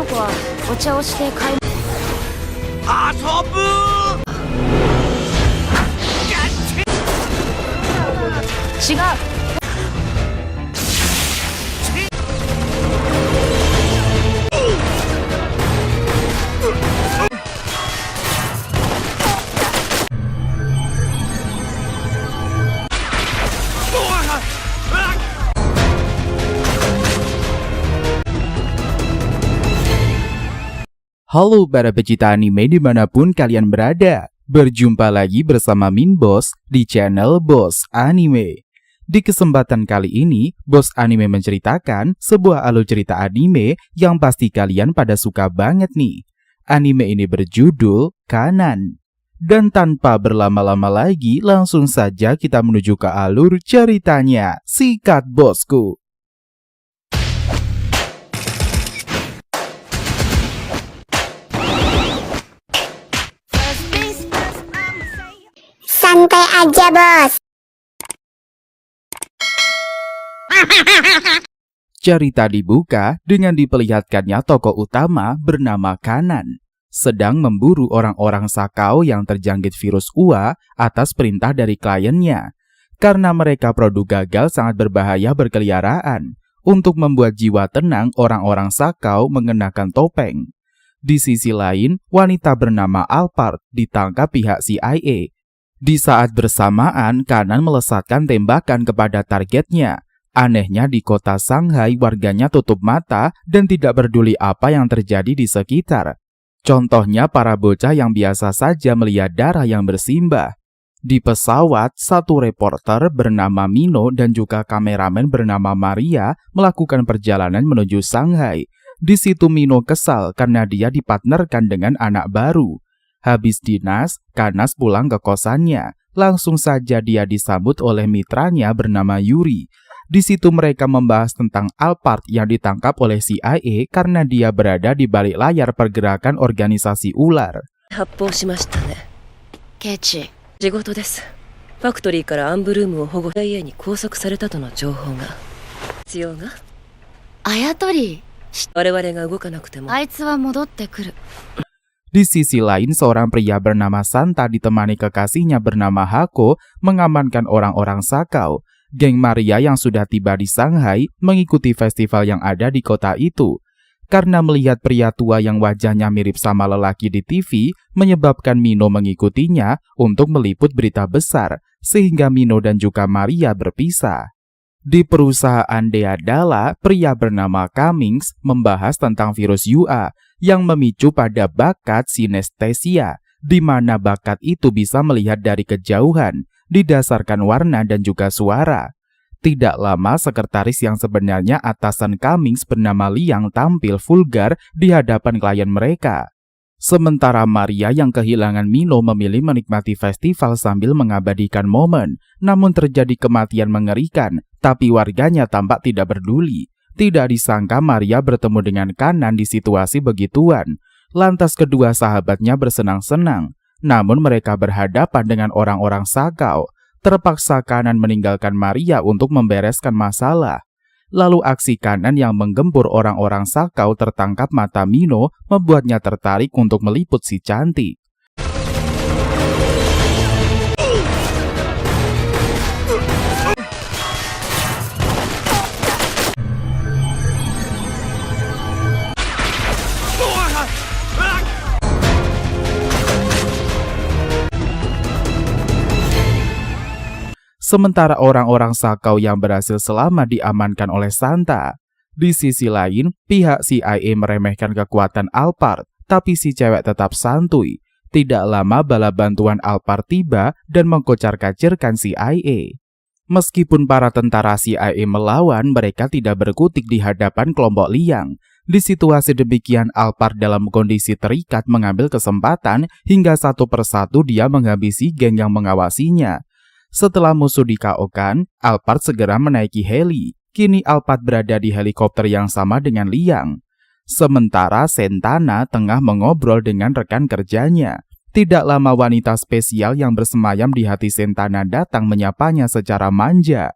の子はお茶をして買い遊ぶ違う。Halo para pecinta anime dimanapun kalian berada. Berjumpa lagi bersama Min Boss di channel Boss Anime. Di kesempatan kali ini, Boss Anime menceritakan sebuah alur cerita anime yang pasti kalian pada suka banget nih. Anime ini berjudul Kanan. Dan tanpa berlama-lama lagi, langsung saja kita menuju ke alur ceritanya. Sikat bosku. Santai aja, bos. Cerita dibuka dengan diperlihatkannya tokoh utama bernama Kanan sedang memburu orang-orang Sakau yang terjangkit virus UA atas perintah dari kliennya. Karena mereka produk gagal sangat berbahaya berkeliaran. Untuk membuat jiwa tenang orang-orang Sakau mengenakan topeng. Di sisi lain, wanita bernama Alphard ditangkap pihak CIA. Di saat bersamaan, Kanan melesatkan tembakan kepada targetnya. Anehnya di kota Shanghai warganya tutup mata dan tidak peduli apa yang terjadi di sekitar. Contohnya para bocah yang biasa saja melihat darah yang bersimbah. Di pesawat, satu reporter bernama Mino dan juga kameramen bernama Maria melakukan perjalanan menuju Shanghai. Di situ Mino kesal karena dia dipartnerkan dengan anak baru. Habis dinas, Kanas pulang ke kosannya. Langsung saja dia disambut oleh mitranya bernama Yuri. Di situ mereka membahas tentang Alphard yang ditangkap oleh CIA karena dia berada di balik layar pergerakan organisasi ular. 発砲しましたね。ケチ。仕事です。ファクトリーからアンブルームを保護 CIA に拘束されたとの情報が。必要があやとり。我々が動かなくても。あいつは戻ってくる。 Di sisi lain, seorang pria bernama Santa ditemani kekasihnya bernama Hako mengamankan orang-orang Sakau. Geng Maria yang sudah tiba di Shanghai mengikuti festival yang ada di kota itu. Karena melihat pria tua yang wajahnya mirip sama lelaki di TV, menyebabkan Mino mengikutinya untuk meliput berita besar, sehingga Mino dan juga Maria berpisah. Di perusahaan Deadala, pria bernama Cummings membahas tentang virus UA yang memicu pada bakat sinestesia, di mana bakat itu bisa melihat dari kejauhan, didasarkan warna dan juga suara. Tidak lama, sekretaris yang sebenarnya atasan Cummings bernama Liang tampil vulgar di hadapan klien mereka. Sementara Maria yang kehilangan Mino memilih menikmati festival sambil mengabadikan momen, namun terjadi kematian mengerikan, tapi warganya tampak tidak peduli. Tidak disangka Maria bertemu dengan Kanan di situasi begituan. Lantas kedua sahabatnya bersenang-senang, namun mereka berhadapan dengan orang-orang Sakau. Terpaksa Kanan meninggalkan Maria untuk membereskan masalah. Lalu aksi Kanan yang menggempur orang-orang Sakau tertangkap mata Mino membuatnya tertarik untuk meliput si cantik. Sementara orang-orang Sakau yang berhasil selamat diamankan oleh Santa. Di sisi lain, pihak CIA meremehkan kekuatan Alphard, tapi si cewek tetap santuy. Tidak lama bala bantuan Alphard tiba dan mengkocar-kacirkan CIA. Meskipun para tentara CIA melawan, mereka tidak berkutik di hadapan kelompok Liang. Di situasi demikian, Alphard dalam kondisi terikat mengambil kesempatan hingga satu persatu dia menghabisi geng yang mengawasinya. Setelah musuh di-KO-kan, Alphard segera menaiki heli. Kini Alphard berada di helikopter yang sama dengan Liang. Sementara Sentana tengah mengobrol dengan rekan kerjanya. Tidak lama wanita spesial yang bersemayam di hati Sentana datang menyapanya secara manja.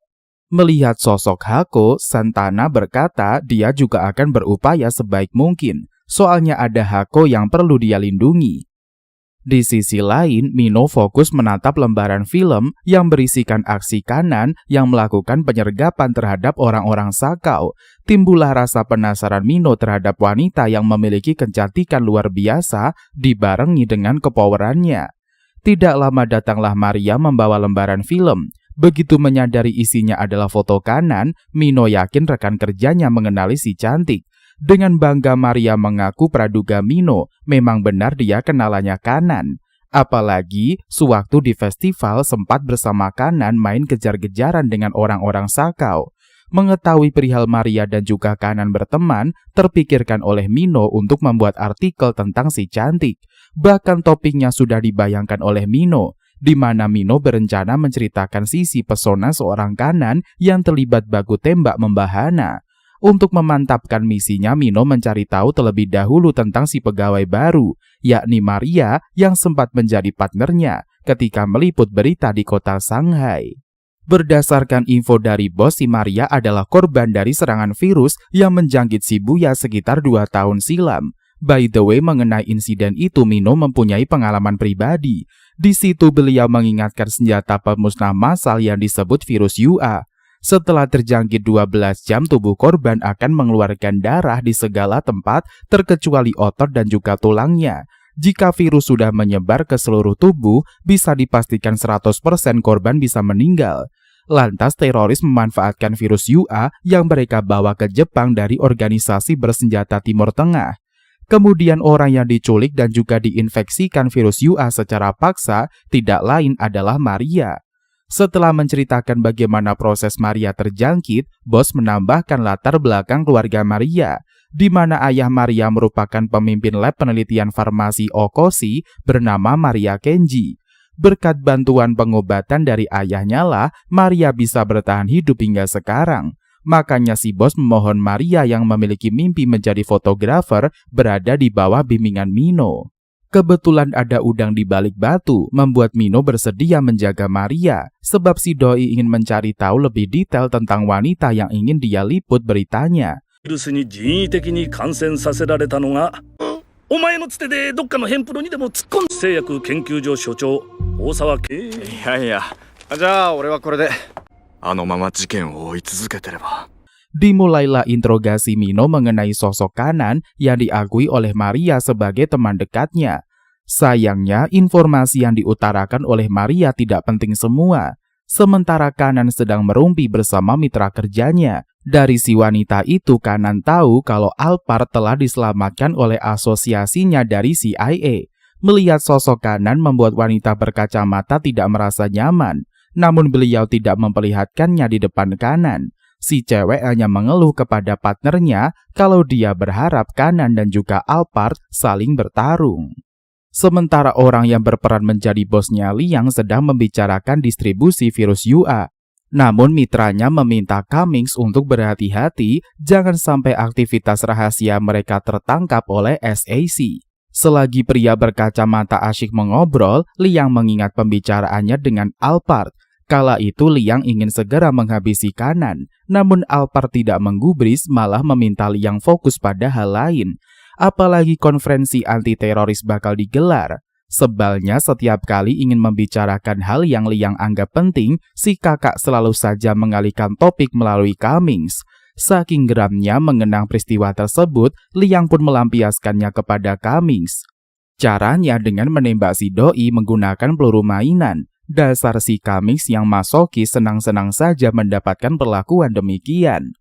Melihat sosok Hako, Sentana berkata dia juga akan berupaya sebaik mungkin. soalnya ada Hako yang perlu dia lindungi. Di sisi lain, Mino fokus menatap lembaran film yang berisikan aksi Kanan yang melakukan penyergapan terhadap orang-orang Sakau. Timbullah rasa penasaran Mino terhadap wanita yang memiliki kecantikan luar biasa dibarengi dengan kepowerannya. Tidak lama datanglah Maria membawa lembaran film. Begitu menyadari isinya adalah foto Kanan, Mino yakin rekan kerjanya mengenali si cantik. Dengan bangga Maria mengaku praduga Mino memang benar dia kenalannya Kanan. Apalagi sewaktu di festival sempat bersama Kanan main kejar-kejaran dengan orang-orang Sakau. Mengetahui perihal Maria dan juga Kanan berteman, terpikirkan oleh Mino untuk membuat artikel tentang si cantik. Bahkan topiknya sudah dibayangkan oleh Mino, di mana Mino berencana menceritakan sisi pesona seorang Kanan yang terlibat baku tembak membahana. Untuk memantapkan misinya, Mino mencari tahu terlebih dahulu tentang si pegawai baru, yakni Maria yang sempat menjadi partnernya ketika meliput berita di kota Shanghai. Berdasarkan info dari bos, si Maria adalah korban dari serangan virus yang menjangkit Shibuya sekitar 2 tahun silam. By the way, mengenai insiden itu Mino mempunyai pengalaman pribadi. Di situ beliau mengingatkan senjata pemusnah massal yang disebut virus UA. Setelah terjangkit 12 jam, tubuh korban akan mengeluarkan darah di segala tempat terkecuali otot dan juga tulangnya. Jika virus sudah menyebar ke seluruh tubuh, bisa dipastikan 100% korban bisa meninggal. Lantas teroris memanfaatkan virus UA yang mereka bawa ke Jepang dari organisasi bersenjata Timur Tengah. Kemudian orang yang diculik dan juga diinfeksikan virus UA secara paksa tidak lain adalah Maria. Setelah menceritakan bagaimana proses Maria terjangkit, bos menambahkan latar belakang keluarga Maria, di mana ayah Maria merupakan pemimpin lab penelitian farmasi Okoshi bernama Maria Kenji. Berkat bantuan pengobatan dari ayahnya lah, Maria bisa bertahan hidup hingga sekarang. Makanya si bos memohon Maria yang memiliki mimpi menjadi fotografer berada di bawah bimbingan Mino. Kebetulan ada udang di balik batu, membuat Mino bersedia menjaga Maria, sebab si doi ingin mencari tahu lebih detail tentang wanita yang ingin dia liput beritanya. ウイルスに人為的に感染させられたのが、お前のつてでどっかのヘンプロにでも突っ込ん製薬研究所所長大沢圭。いやいや、じゃあ俺はこれであのまま事件を追い続けてれば。 Dimulailah interogasi Mino mengenai sosok Kanan yang diakui oleh Maria sebagai teman dekatnya. Sayangnya, informasi yang diutarakan oleh Maria tidak penting semua. Sementara Kanan sedang merumpi bersama mitra kerjanya. Dari si wanita itu, Kanan tahu kalau Alpart telah diselamatkan oleh asosiasinya dari CIA. Melihat sosok Kanan membuat wanita berkacamata tidak merasa nyaman. Namun beliau tidak memperlihatkannya di depan Kanan. Si cewek hanya mengeluh kepada partnernya kalau dia berharap Kanan dan juga Alpart saling bertarung. Sementara orang yang berperan menjadi bosnya Liang sedang membicarakan distribusi virus UA. Namun mitranya meminta Cummings untuk berhati-hati jangan sampai aktivitas rahasia mereka tertangkap oleh SAC. Selagi pria berkacamata asyik mengobrol, Liang mengingat pembicaraannya dengan Alpart. Kala itu Liang ingin segera menghabisi Kanan, namun Alpart tidak menggubris, malah meminta Liang fokus pada hal lain. Apalagi konferensi anti-teroris bakal digelar. Sebalnya setiap kali ingin membicarakan hal yang Liang anggap penting, si kakak selalu saja mengalihkan topik melalui Cummings. Saking geramnya mengenang peristiwa tersebut, Liang pun melampiaskannya kepada Cummings. Caranya dengan menembak si doi menggunakan peluru mainan. Dasar si Cummings yang masokis senang-senang saja mendapatkan perlakuan demikian.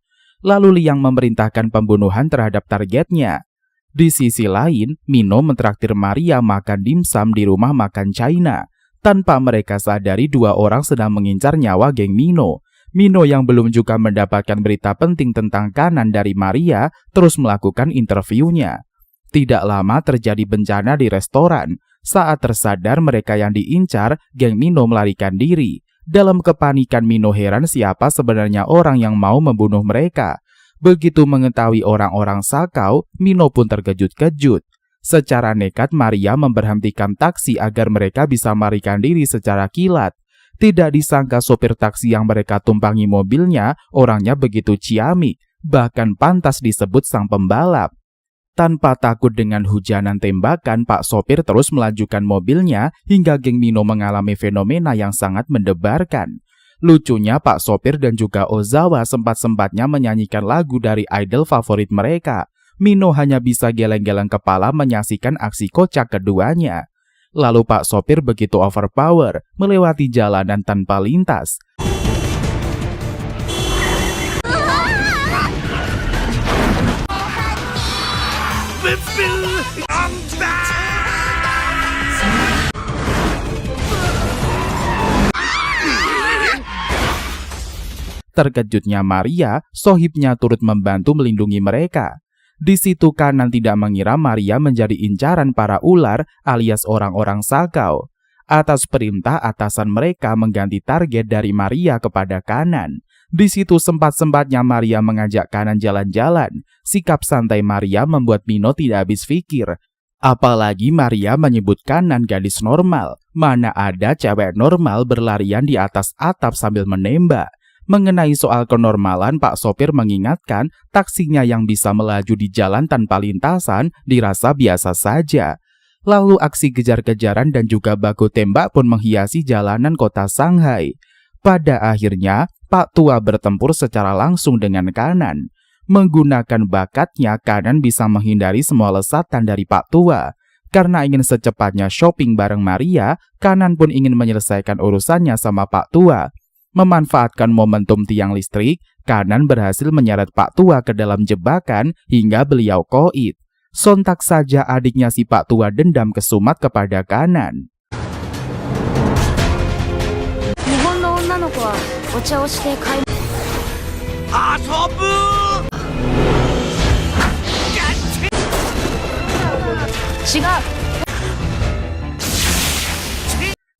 Lalu Liang memerintahkan pembunuhan terhadap targetnya. Di sisi lain, Mino mentraktir Maria makan dimsum di rumah makan China. Tanpa mereka sadari, dua orang sedang mengincar nyawa geng Mino. Mino yang belum juga mendapatkan berita penting tentang Kanan dari Maria terus melakukan interviewnya. Tidak lama terjadi bencana di restoran. Saat tersadar mereka yang diincar, geng Mino melarikan diri. Dalam kepanikan Mino heran siapa sebenarnya orang yang mau membunuh mereka. Begitu mengetahui orang-orang Sakau, Mino pun terkejut-kejut. Secara nekat Maria memberhentikan taksi agar mereka bisa melarikan diri secara kilat. Tidak disangka sopir taksi yang mereka tumpangi mobilnya, orangnya begitu ciamik, bahkan pantas disebut sang pembalap. Tanpa takut dengan hujanan tembakan, Pak sopir terus melajukan mobilnya hingga geng Mino mengalami fenomena yang sangat mendebarkan. Lucunya Pak sopir dan juga Ozawa sempat-sempatnya menyanyikan lagu dari idol favorit mereka. Mino hanya bisa geleng-geleng kepala menyaksikan aksi kocak keduanya. Lalu Pak sopir begitu overpower melewati jalanan tanpa lintas. Terkejutnya Maria, sohibnya turut membantu melindungi mereka. Di situ Kanan tidak mengira Maria menjadi incaran para ular alias orang-orang Sakau. Atas perintah atasan mereka mengganti target dari Maria kepada Kanan. Di situ sempat-sempatnya Maria mengajak Kanan jalan-jalan. Sikap santai Maria membuat Mino tidak habis pikir. Apalagi Maria menyebut Kanan gadis normal. Mana ada cewek normal berlarian di atas atap sambil menembak. Mengenai soal kenormalan, Pak sopir mengingatkan taksinya yang bisa melaju di jalan tanpa lintasan dirasa biasa saja. Lalu aksi kejar-kejaran dan juga baku tembak pun menghiasi jalanan kota Shanghai. Pada akhirnya, Pak tua bertempur secara langsung dengan Kanan. Menggunakan bakatnya, Kanan bisa menghindari semua lesatan dari Pak tua. Karena ingin secepatnya shopping bareng Maria, Kanan pun ingin menyelesaikan urusannya sama Pak tua. Memanfaatkan momentum tiang listrik, Kanan berhasil menyeret Pak tua ke dalam jebakan hingga beliau koit. Sontak saja adiknya si Pak tua dendam kesumat kepada Kanan.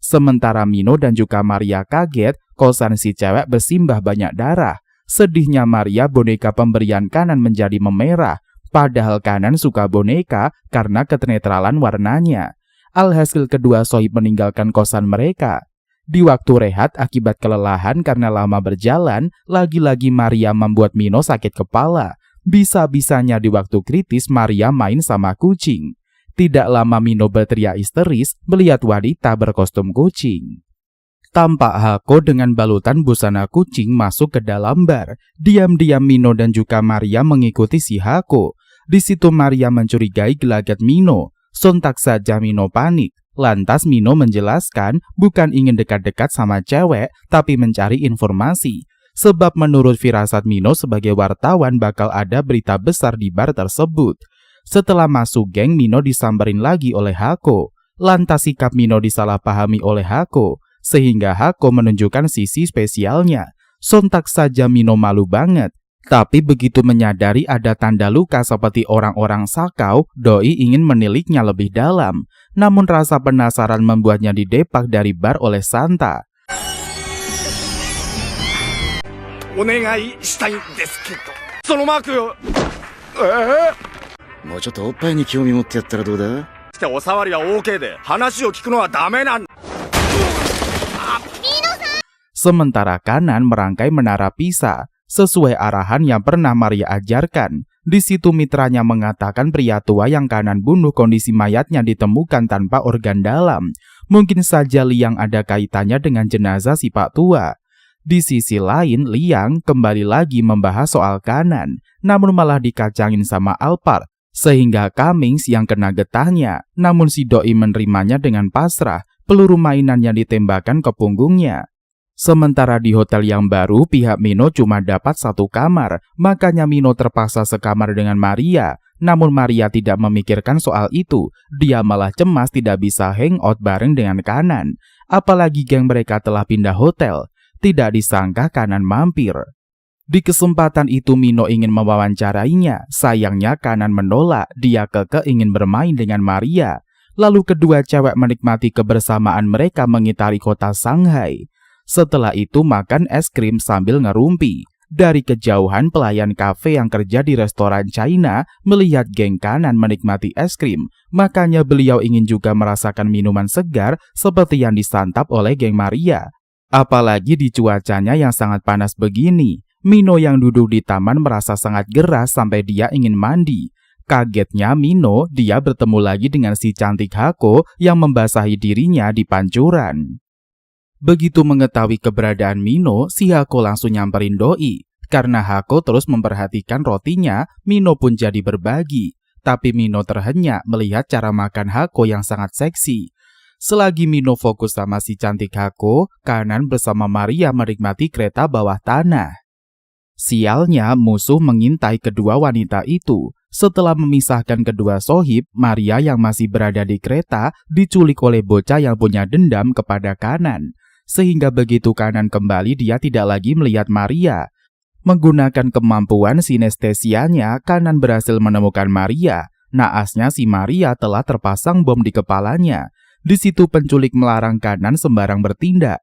Sementara Mino dan juga Maria kaget, kosan si cewek bersimbah banyak darah. Sedihnya Maria, boneka pemberian Kanan menjadi memerah. Padahal Kanan suka boneka karena kenetralan warnanya. Alhasil kedua sohib meninggalkan kosan mereka. Di waktu rehat akibat kelelahan karena lama berjalan, lagi-lagi Maria membuat Mino sakit kepala. Bisa-bisanya di waktu kritis Maria main sama kucing. Tidak lama Mino berteriak histeris melihat wanita berkostum kucing. Tampak Hako dengan balutan busana kucing masuk ke dalam bar. Diam-diam Mino dan juga Maria mengikuti si Hako. Di situ Maria mencurigai gelagat Mino. Sontak saja Mino panik. Lantas Mino menjelaskan bukan ingin dekat-dekat sama cewek, tapi mencari informasi. Sebab menurut firasat Mino sebagai wartawan bakal ada berita besar di bar tersebut. Setelah masuk geng, Mino disamperin lagi oleh Hako. Lantas sikap Mino disalahpahami oleh Hako, sehingga Hako menunjukkan sisi spesialnya. Sontak saja Mino malu banget. Tapi begitu menyadari ada tanda luka seperti orang-orang Sakau, doi ingin meniliknya lebih dalam. Namun rasa penasaran membuatnya didepak dari bar oleh Santa. Onegai shitai desu kedo. Sono maku. もうちょっとおっぱいに興味持ってやったらどうだ？してお触りは OK で話を聞くのはダメなん。 Sementara Kanan merangkai menara Pisa sesuai arahan yang pernah Maria ajarkan. Di situ mitranya mengatakan pria tua yang Kanan bunuh kondisi mayatnya ditemukan tanpa organ dalam. Mungkin saja Liang ada kaitannya dengan jenazah si Pak tua. Di sisi lain, Liang kembali lagi membahas soal Kanan, namun malah dikacangin sama Alpart. Sehingga Cummings yang kena getahnya, namun si doi menerimanya dengan pasrah, peluru mainannya ditembakkan ke punggungnya. Sementara di hotel yang baru, pihak Mino cuma dapat satu kamar, makanya Mino terpaksa sekamar dengan Maria. Namun Maria tidak memikirkan soal itu, dia malah cemas tidak bisa hangout bareng dengan Kanan. Apalagi geng mereka telah pindah hotel, tidak disangka Kanan mampir. Di kesempatan itu Mino ingin mewawancarainya, sayangnya Kanan menolak, dia kekeh ingin bermain dengan Maria. Lalu kedua cewek menikmati kebersamaan mereka mengitari kota Shanghai. Setelah itu makan es krim sambil ngerumpi. Dari kejauhan pelayan kafe yang kerja di restoran China melihat geng Kanan menikmati es krim, makanya beliau ingin juga merasakan minuman segar seperti yang disantap oleh geng Maria. Apalagi di cuacanya yang sangat panas begini. Mino yang duduk di taman merasa sangat gerah sampai dia ingin mandi. Kagetnya Mino, dia bertemu lagi dengan si cantik Hako yang membasahi dirinya di pancuran. Begitu mengetahui keberadaan Mino, si Hako langsung nyamperin doi. Karena Hako terus memperhatikan rotinya, Mino pun jadi berbagi. Tapi Mino terhenyak melihat cara makan Hako yang sangat seksi. Selagi Mino fokus sama si cantik Hako, Kanan bersama Maria menikmati kereta bawah tanah. Sialnya, musuh mengintai kedua wanita itu. Setelah memisahkan kedua sohib, Maria yang masih berada di kereta diculik oleh bocah yang punya dendam kepada Kanan. Sehingga begitu Kanan kembali, dia tidak lagi melihat Maria. Menggunakan kemampuan sinestesianya, Kanan berhasil menemukan Maria. Naasnya si Maria telah terpasang bom di kepalanya. Di situ penculik melarang Kanan sembarang bertindak.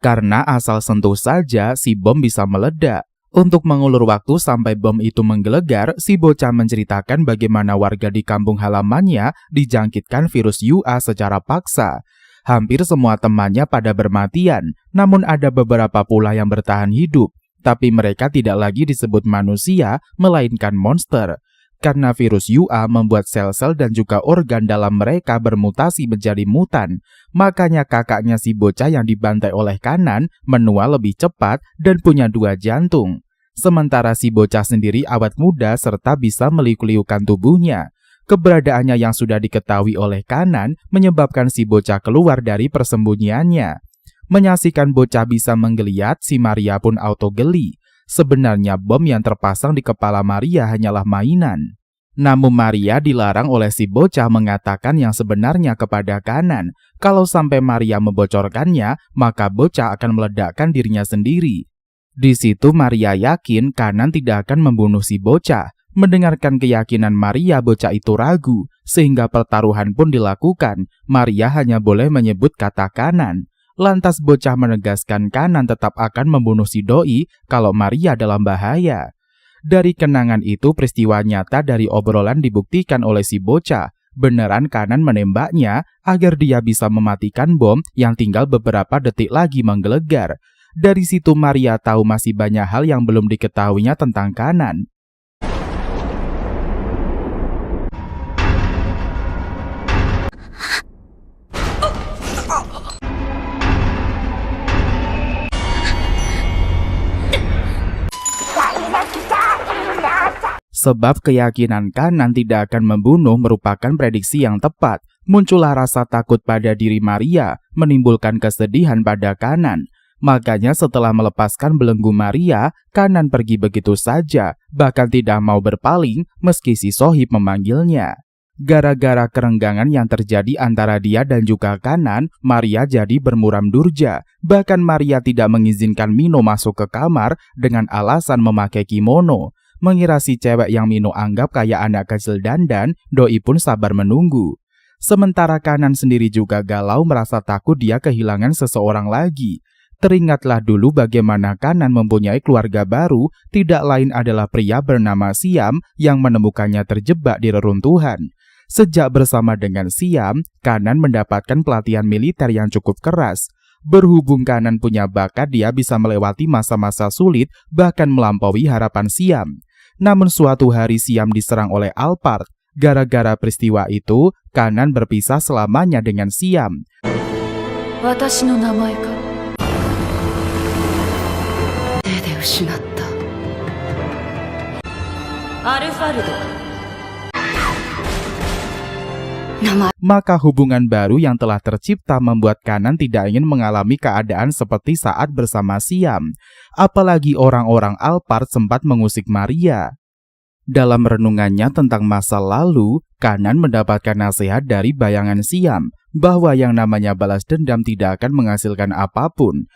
Karena asal sentuh saja, si bom bisa meledak. Untuk mengulur waktu sampai bom itu menggelegar, si bocah menceritakan bagaimana warga di kampung halamannya dijangkitkan virus UA secara paksa. Hampir semua temannya pada bermatian, namun ada beberapa pula yang bertahan hidup. Tapi mereka tidak lagi disebut manusia, melainkan monster. Karena virus UA membuat sel-sel dan juga organ dalam mereka bermutasi menjadi mutan. Makanya kakaknya si bocah yang dibantai oleh Kanan menua lebih cepat dan punya 2 jantung. Sementara si bocah sendiri awet muda serta bisa meliuk-liukan tubuhnya. Keberadaannya yang sudah diketahui oleh Kanan menyebabkan si bocah keluar dari persembunyiannya. Menyaksikan bocah bisa menggeliat, si Maria pun auto geli. Sebenarnya bom yang terpasang di kepala Maria hanyalah mainan. Namun Maria dilarang oleh si bocah mengatakan yang sebenarnya kepada Kanan. Kalau sampai Maria membocorkannya, maka bocah akan meledakkan dirinya sendiri. Di situ Maria yakin Kanan tidak akan membunuh si bocah. Mendengarkan keyakinan Maria, bocah itu ragu, sehingga pertaruhan pun dilakukan. Maria hanya boleh menyebut kata Kanan. Lantas bocah menegaskan Kanan tetap akan membunuh si doi kalau Maria dalam bahaya. Dari kenangan itu peristiwa nyata dari obrolan dibuktikan oleh si bocah. Beneran Kanan menembaknya agar dia bisa mematikan bom yang tinggal beberapa detik lagi menggelegar. Dari situ Maria tahu masih banyak hal yang belum diketahuinya tentang Kanan. Sebab keyakinan Kanan tidak akan membunuh merupakan prediksi yang tepat. Muncullah rasa takut pada diri Maria, menimbulkan kesedihan pada Kanan. Makanya setelah melepaskan belenggu Maria, Kanan pergi begitu saja, bahkan tidak mau berpaling meski si sohib memanggilnya. Gara-gara kerenggangan yang terjadi antara dia dan juga Kanan, Maria jadi bermuram durja. Bahkan Maria tidak mengizinkan Mino masuk ke kamar dengan alasan memakai kimono. Mengira si cewek yang Mino anggap kayak anak kecil dandan, doi pun sabar menunggu. Sementara Kanan sendiri juga galau merasa takut dia kehilangan seseorang lagi. Teringatlah dulu bagaimana Kanan mempunyai keluarga baru, tidak lain adalah pria bernama Siam yang menemukannya terjebak di reruntuhan. Sejak bersama dengan Siam, Kanan mendapatkan pelatihan militer yang cukup keras. Berhubung Kanan punya bakat, dia bisa melewati masa-masa sulit bahkan melampaui harapan Siam. Namun suatu hari Siam diserang oleh Alphard. Gara-gara peristiwa itu, Kanan berpisah selamanya dengan Siam. Watashi no namae ka? De ushinatta. Alphardo. Maka hubungan baru yang telah tercipta membuat Kanan tidak ingin mengalami keadaan seperti saat bersama Siam. Apalagi orang-orang Alphard sempat mengusik Maria. Dalam renungannya tentang masa lalu, Kanan mendapatkan nasihat dari bayangan Siam bahwa yang namanya balas dendam tidak akan menghasilkan apapun.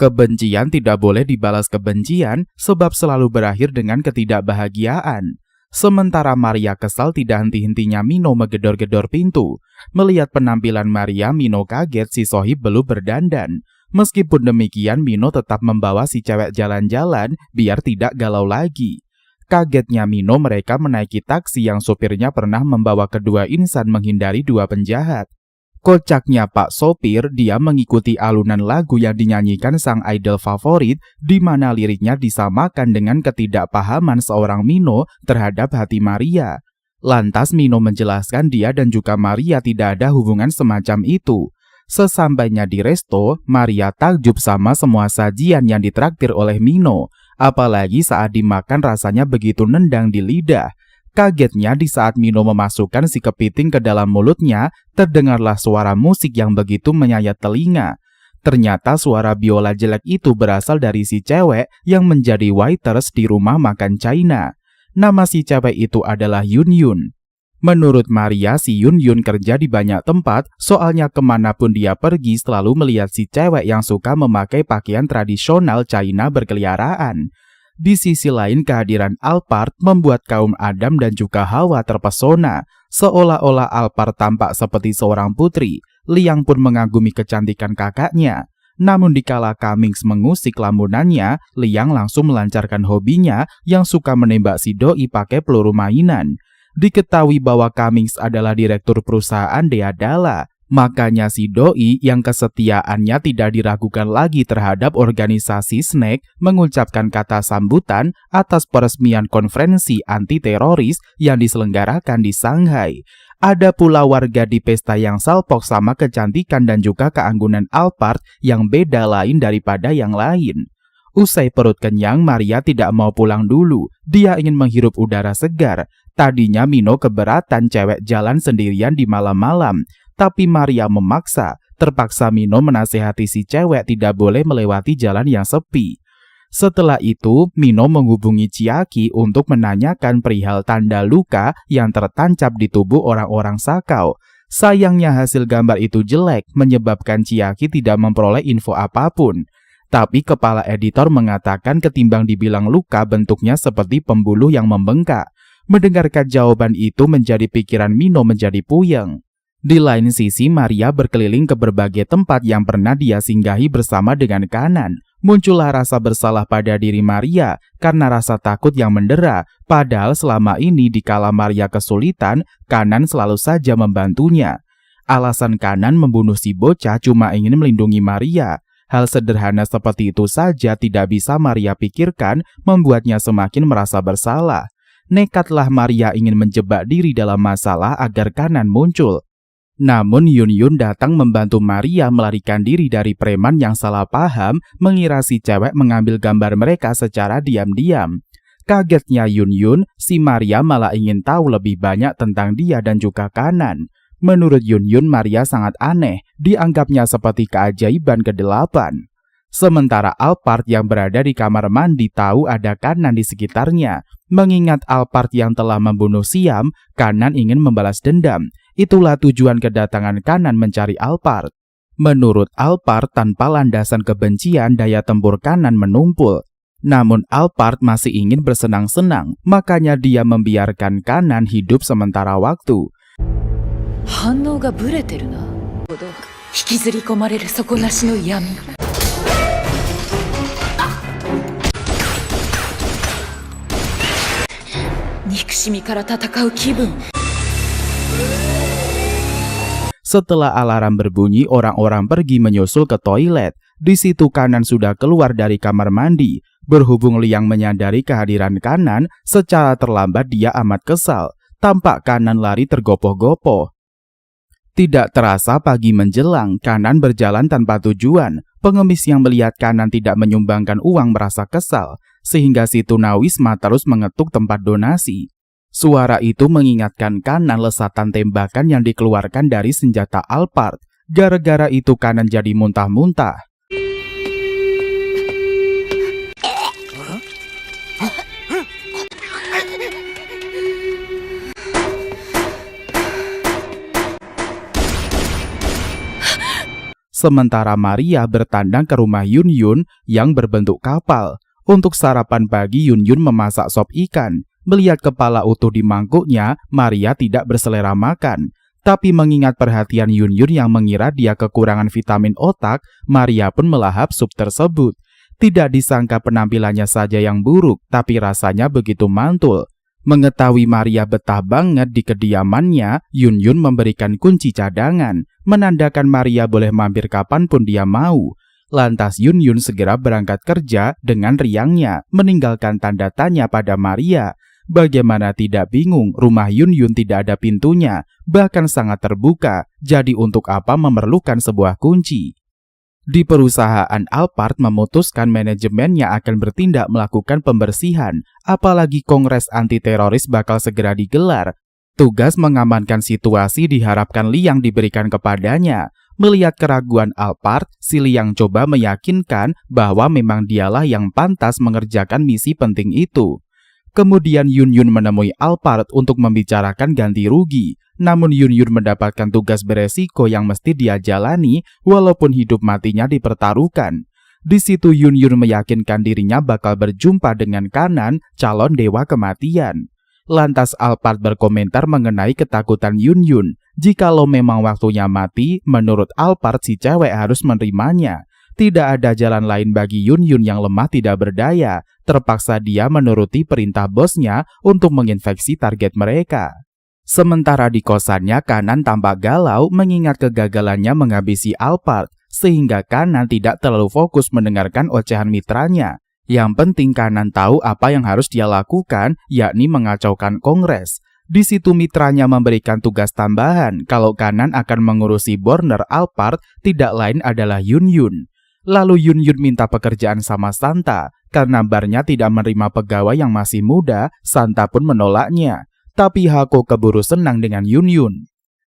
Kebencian tidak boleh dibalas kebencian sebab selalu berakhir dengan ketidakbahagiaan. Sementara Maria kesal tidak henti-hentinya Mino menggedor-gedor pintu. Melihat penampilan Maria, Mino kaget si sohib belum berdandan. Meskipun demikian, Mino tetap membawa si cewek jalan-jalan biar tidak galau lagi. Kagetnya Mino, mereka menaiki taksi yang sopirnya pernah membawa kedua insan menghindari 2 penjahat. Kocaknya Pak Sopir, dia mengikuti alunan lagu yang dinyanyikan sang idol favorit, di mana liriknya disamakan dengan ketidakpahaman seorang Mino terhadap hati Maria. Lantas Mino menjelaskan dia dan juga Maria tidak ada hubungan semacam itu. Sesampainya di resto, Maria takjub sama semua sajian yang ditraktir oleh Mino. Apalagi saat dimakan rasanya begitu nendang di lidah. Kagetnya di saat Mino memasukkan si kepiting ke dalam mulutnya, terdengarlah suara musik yang begitu menyayat telinga. Ternyata suara biola jelek itu berasal dari si cewek yang menjadi waiters di rumah makan China. Nama si cewek itu adalah Yun Yun. Menurut Maria, si Yun Yun kerja di banyak tempat, soalnya kemanapun dia pergi selalu melihat si cewek yang suka memakai pakaian tradisional China berkeliaran. Di sisi lain, kehadiran Alphard membuat kaum Adam dan juga Hawa terpesona. Seolah-olah Alphard tampak seperti seorang putri. Liang pun mengagumi kecantikan kakaknya. Namun dikala Cummings mengusik lamunannya, Liang langsung melancarkan hobinya yang suka menembak si doi pakai peluru mainan. Diketahui bahwa Cummings adalah direktur perusahaan Deadala. Makanya si doi yang kesetiaannya tidak diragukan lagi terhadap organisasi Snake mengucapkan kata sambutan atas peresmian konferensi anti-teroris yang diselenggarakan di Shanghai. Ada pula warga di pesta yang salpok sama kecantikan dan juga keanggunan Alphard yang beda lain daripada yang lain. Usai perut kenyang, Maria tidak mau pulang dulu. Dia ingin menghirup udara segar. Tadinya Mino keberatan cewek jalan sendirian di malam-malam. Tapi Maria memaksa. Terpaksa Mino menasehati si cewek tidak boleh melewati jalan yang sepi. Setelah itu, Mino menghubungi Chiaki untuk menanyakan perihal tanda luka yang tertancap di tubuh orang-orang Sakau. Sayangnya hasil gambar itu jelek, menyebabkan Chiaki tidak memperoleh info apapun. Tapi kepala editor mengatakan ketimbang dibilang luka, bentuknya seperti pembuluh yang membengkak. Mendengarkan jawaban itu menjadi pikiran Mino menjadi puyeng. Di lain sisi, Maria berkeliling ke berbagai tempat yang pernah dia singgahi bersama dengan Kanan. Muncullah rasa bersalah pada diri Maria karena rasa takut yang mendera. Padahal selama ini dikala Maria kesulitan, Kanan selalu saja membantunya. Alasan Kanan membunuh si bocah cuma ingin melindungi Maria. Hal sederhana seperti itu saja tidak bisa Maria pikirkan, membuatnya semakin merasa bersalah. Nekatlah Maria ingin menjebak diri dalam masalah agar Kanan muncul. Namun Yun Yun datang membantu Maria melarikan diri dari preman yang salah paham, mengira si cewek mengambil gambar mereka secara diam-diam. Kagetnya Yun Yun, si Maria malah ingin tahu lebih banyak tentang dia dan juga Kanan. Menurut Yun Yun, Maria sangat aneh, dianggapnya seperti keajaiban ke-8. Sementara Alphard yang berada di kamar mandi tahu ada Kanan di sekitarnya. Mengingat Alphard yang telah membunuh Siam, Kanan ingin membalas dendam. Itulah tujuan kedatangan Kanan mencari Alphard. Menurut Alphard, tanpa landasan kebencian, daya tempur Kanan menumpul. Namun Alphard masih ingin bersenang-senang, makanya dia membiarkan Kanan hidup sementara waktu. 反応がブレてるな。引きずり込まれる底なしの闇。憎しみから戦う気分。 Setelah alarm berbunyi, orang-orang pergi menyusul ke toilet. Di situ Kanan sudah keluar dari kamar mandi. Berhubung Liang menyadari kehadiran Kanan, secara terlambat dia amat kesal. Tampak Kanan lari tergopoh-gopoh. Tidak terasa pagi menjelang, Kanan berjalan tanpa tujuan. Pengemis yang melihat Kanan tidak menyumbangkan uang merasa kesal, sehingga si tunawisma terus mengetuk tempat donasi. Suara itu mengingatkan Kanan lesatan tembakan yang dikeluarkan dari senjata Alphard. Gara-gara itu Kanan jadi muntah-muntah. Sementara Maria bertandang ke rumah Yun Yun yang berbentuk kapal. Untuk sarapan pagi, Yun Yun memasak sop ikan. Melihat kepala utuh di mangkuknya, Maria tidak berselera makan. Tapi mengingat perhatian Yun Yun yang mengira dia kekurangan vitamin otak, Maria pun melahap sup tersebut. Tidak disangka penampilannya saja yang buruk, tapi rasanya begitu mantul. Mengetahui Maria betah banget di kediamannya, Yun Yun memberikan kunci cadangan, menandakan Maria boleh mampir kapanpun dia mau. Lantas Yun Yun segera berangkat kerja dengan riangnya, meninggalkan tanda tanya pada Maria. Bagaimana tidak bingung, rumah Yun Yun tidak ada pintunya, bahkan sangat terbuka, jadi untuk apa memerlukan sebuah kunci? Di perusahaan Alphard memutuskan manajemennya akan bertindak melakukan pembersihan, apalagi kongres anti-teroris bakal segera digelar. Tugas mengamankan situasi diharapkan Liang diberikan kepadanya. Melihat keraguan Alphard, si Liang coba meyakinkan bahwa memang dialah yang pantas mengerjakan misi penting itu. Kemudian Yun Yun menemui Alphard untuk membicarakan ganti rugi. Namun Yun Yun mendapatkan tugas beresiko yang mesti dia jalani walaupun hidup matinya dipertaruhkan. Di situ Yun Yun meyakinkan dirinya bakal berjumpa dengan Kanan, calon dewa kematian. Lantas Alphard berkomentar mengenai ketakutan Yun Yun. Jikalau memang waktunya mati, menurut Alphard si cewek harus menerimanya. Tidak ada jalan lain bagi Yun Yun yang lemah tidak berdaya. Terpaksa dia menuruti perintah bosnya untuk menginfeksi target mereka. Sementara di kosannya, Kanan tampak galau mengingat kegagalannya menghabisi Alphard, sehingga Kanan tidak terlalu fokus mendengarkan ocehan mitranya. Yang penting Kanan tahu apa yang harus dia lakukan, yakni mengacaukan kongres. Di situ mitranya memberikan tugas tambahan kalau Kanan akan mengurusi Borner Alphard, tidak lain adalah Yun Yun. Lalu Yun Yun minta pekerjaan sama Santa. Karena barnya tidak menerima pegawai yang masih muda, Santa pun menolaknya. Tapi Hako keburu senang dengan Yun Yun.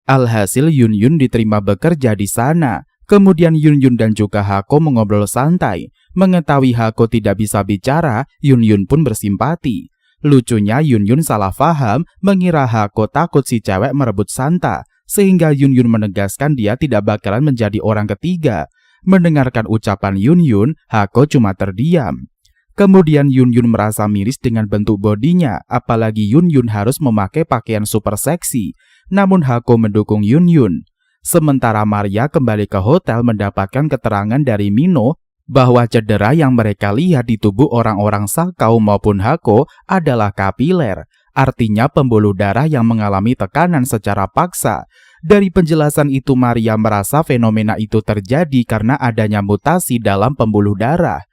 Alhasil Yun Yun diterima bekerja di sana. Kemudian Yun Yun dan juga Hako mengobrol santai. Mengetahui Hako tidak bisa bicara, Yun Yun pun bersimpati. Lucunya Yun Yun salah paham, mengira Hako takut si cewek merebut Santa. Sehingga Yun Yun menegaskan dia tidak bakalan menjadi orang ketiga. Mendengarkan ucapan Yun Yun, Hako cuma terdiam. Kemudian Yun Yun merasa miris dengan bentuk bodinya, apalagi Yun Yun harus memakai pakaian super seksi. Namun Hako mendukung Yun Yun. Sementara Maria kembali ke hotel mendapatkan keterangan dari Mino bahwa cedera yang mereka lihat di tubuh orang-orang Sakau maupun Hako adalah kapiler, artinya pembuluh darah yang mengalami tekanan secara paksa. Dari penjelasan itu Maria merasa fenomena itu terjadi karena adanya mutasi dalam pembuluh darah.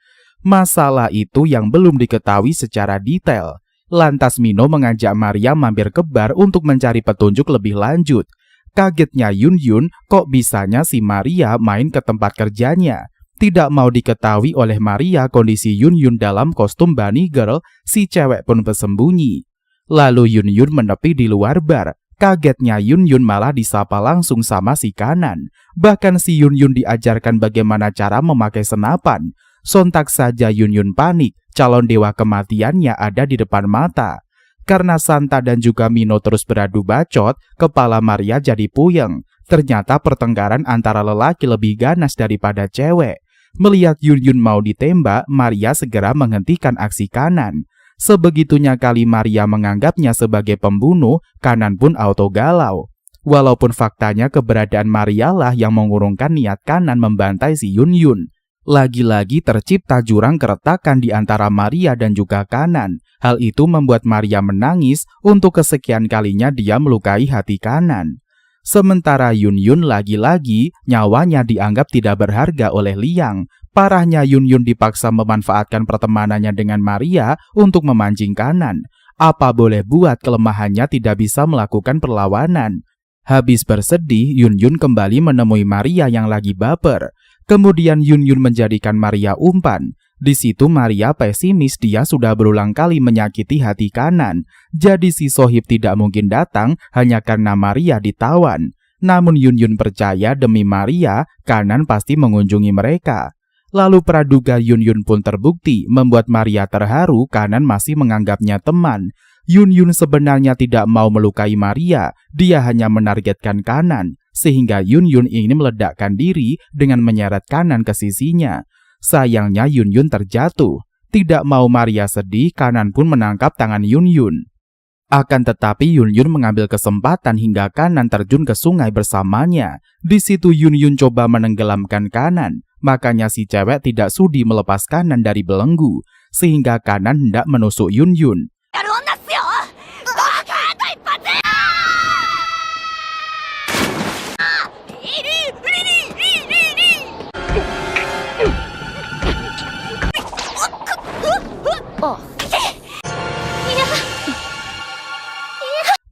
Masalah itu yang belum diketahui secara detail. Lantas Mino mengajak Maria mampir ke bar untuk mencari petunjuk lebih lanjut. Kagetnya Yun Yun, kok bisanya si Maria main ke tempat kerjanya. Tidak mau diketahui oleh Maria kondisi Yun Yun dalam kostum bunny girl, si cewek pun bersembunyi. Lalu Yun Yun menepi di luar bar. Kagetnya Yun Yun malah disapa langsung sama si Kanan. Bahkan si Yun Yun diajarkan bagaimana cara memakai senapan. Sontak saja Yun Yun panik, calon dewa kematiannya ada di depan mata. Karena Santa dan juga Mino terus beradu bacot, kepala Maria jadi puyeng. Ternyata pertengkaran antara lelaki lebih ganas daripada cewek. Melihat Yun Yun mau ditembak, Maria segera menghentikan aksi Kanan. Sebegitunya kali Maria menganggapnya sebagai pembunuh, Kanan pun auto galau. Walaupun faktanya keberadaan Maria lah yang mengurungkan niat Kanan membantai si Yun Yun. Lagi-lagi tercipta jurang keretakan di antara Maria dan juga Kanan. Hal itu membuat Maria menangis, untuk kesekian kalinya dia melukai hati Kanan. Sementara Yun Yun lagi-lagi nyawanya dianggap tidak berharga oleh Liang. Parahnya Yun Yun dipaksa memanfaatkan pertemanannya dengan Maria untuk memancing Kanan. Apa boleh buat kelemahannya tidak bisa melakukan perlawanan. Habis bersedih, Yun Yun kembali menemui Maria yang lagi baper. Kemudian Yun Yun menjadikan Maria umpan. Di situ Maria pesimis, dia sudah berulang kali menyakiti hati Kanan. Jadi si Sohib tidak mungkin datang hanya karena Maria ditawan. Namun Yun Yun percaya demi Maria, Kanan pasti mengunjungi mereka. Lalu praduga Yun Yun pun terbukti, membuat Maria terharu. Kanan masih menganggapnya teman. Yun Yun sebenarnya tidak mau melukai Maria, dia hanya menargetkan Kanan. Sehingga Yun Yun ingin meledakkan diri dengan menyeret Kanan ke sisinya. Sayangnya Yun Yun terjatuh. Tidak mau Maria sedih, Kanan pun menangkap tangan Yun Yun. Akan tetapi Yun Yun mengambil kesempatan hingga Kanan terjun ke sungai bersamanya. Di situ Yun Yun coba menenggelamkan Kanan. Makanya si cewek tidak sudi melepas Kanan dari belenggu, sehingga Kanan hendak menusuk Yun Yun.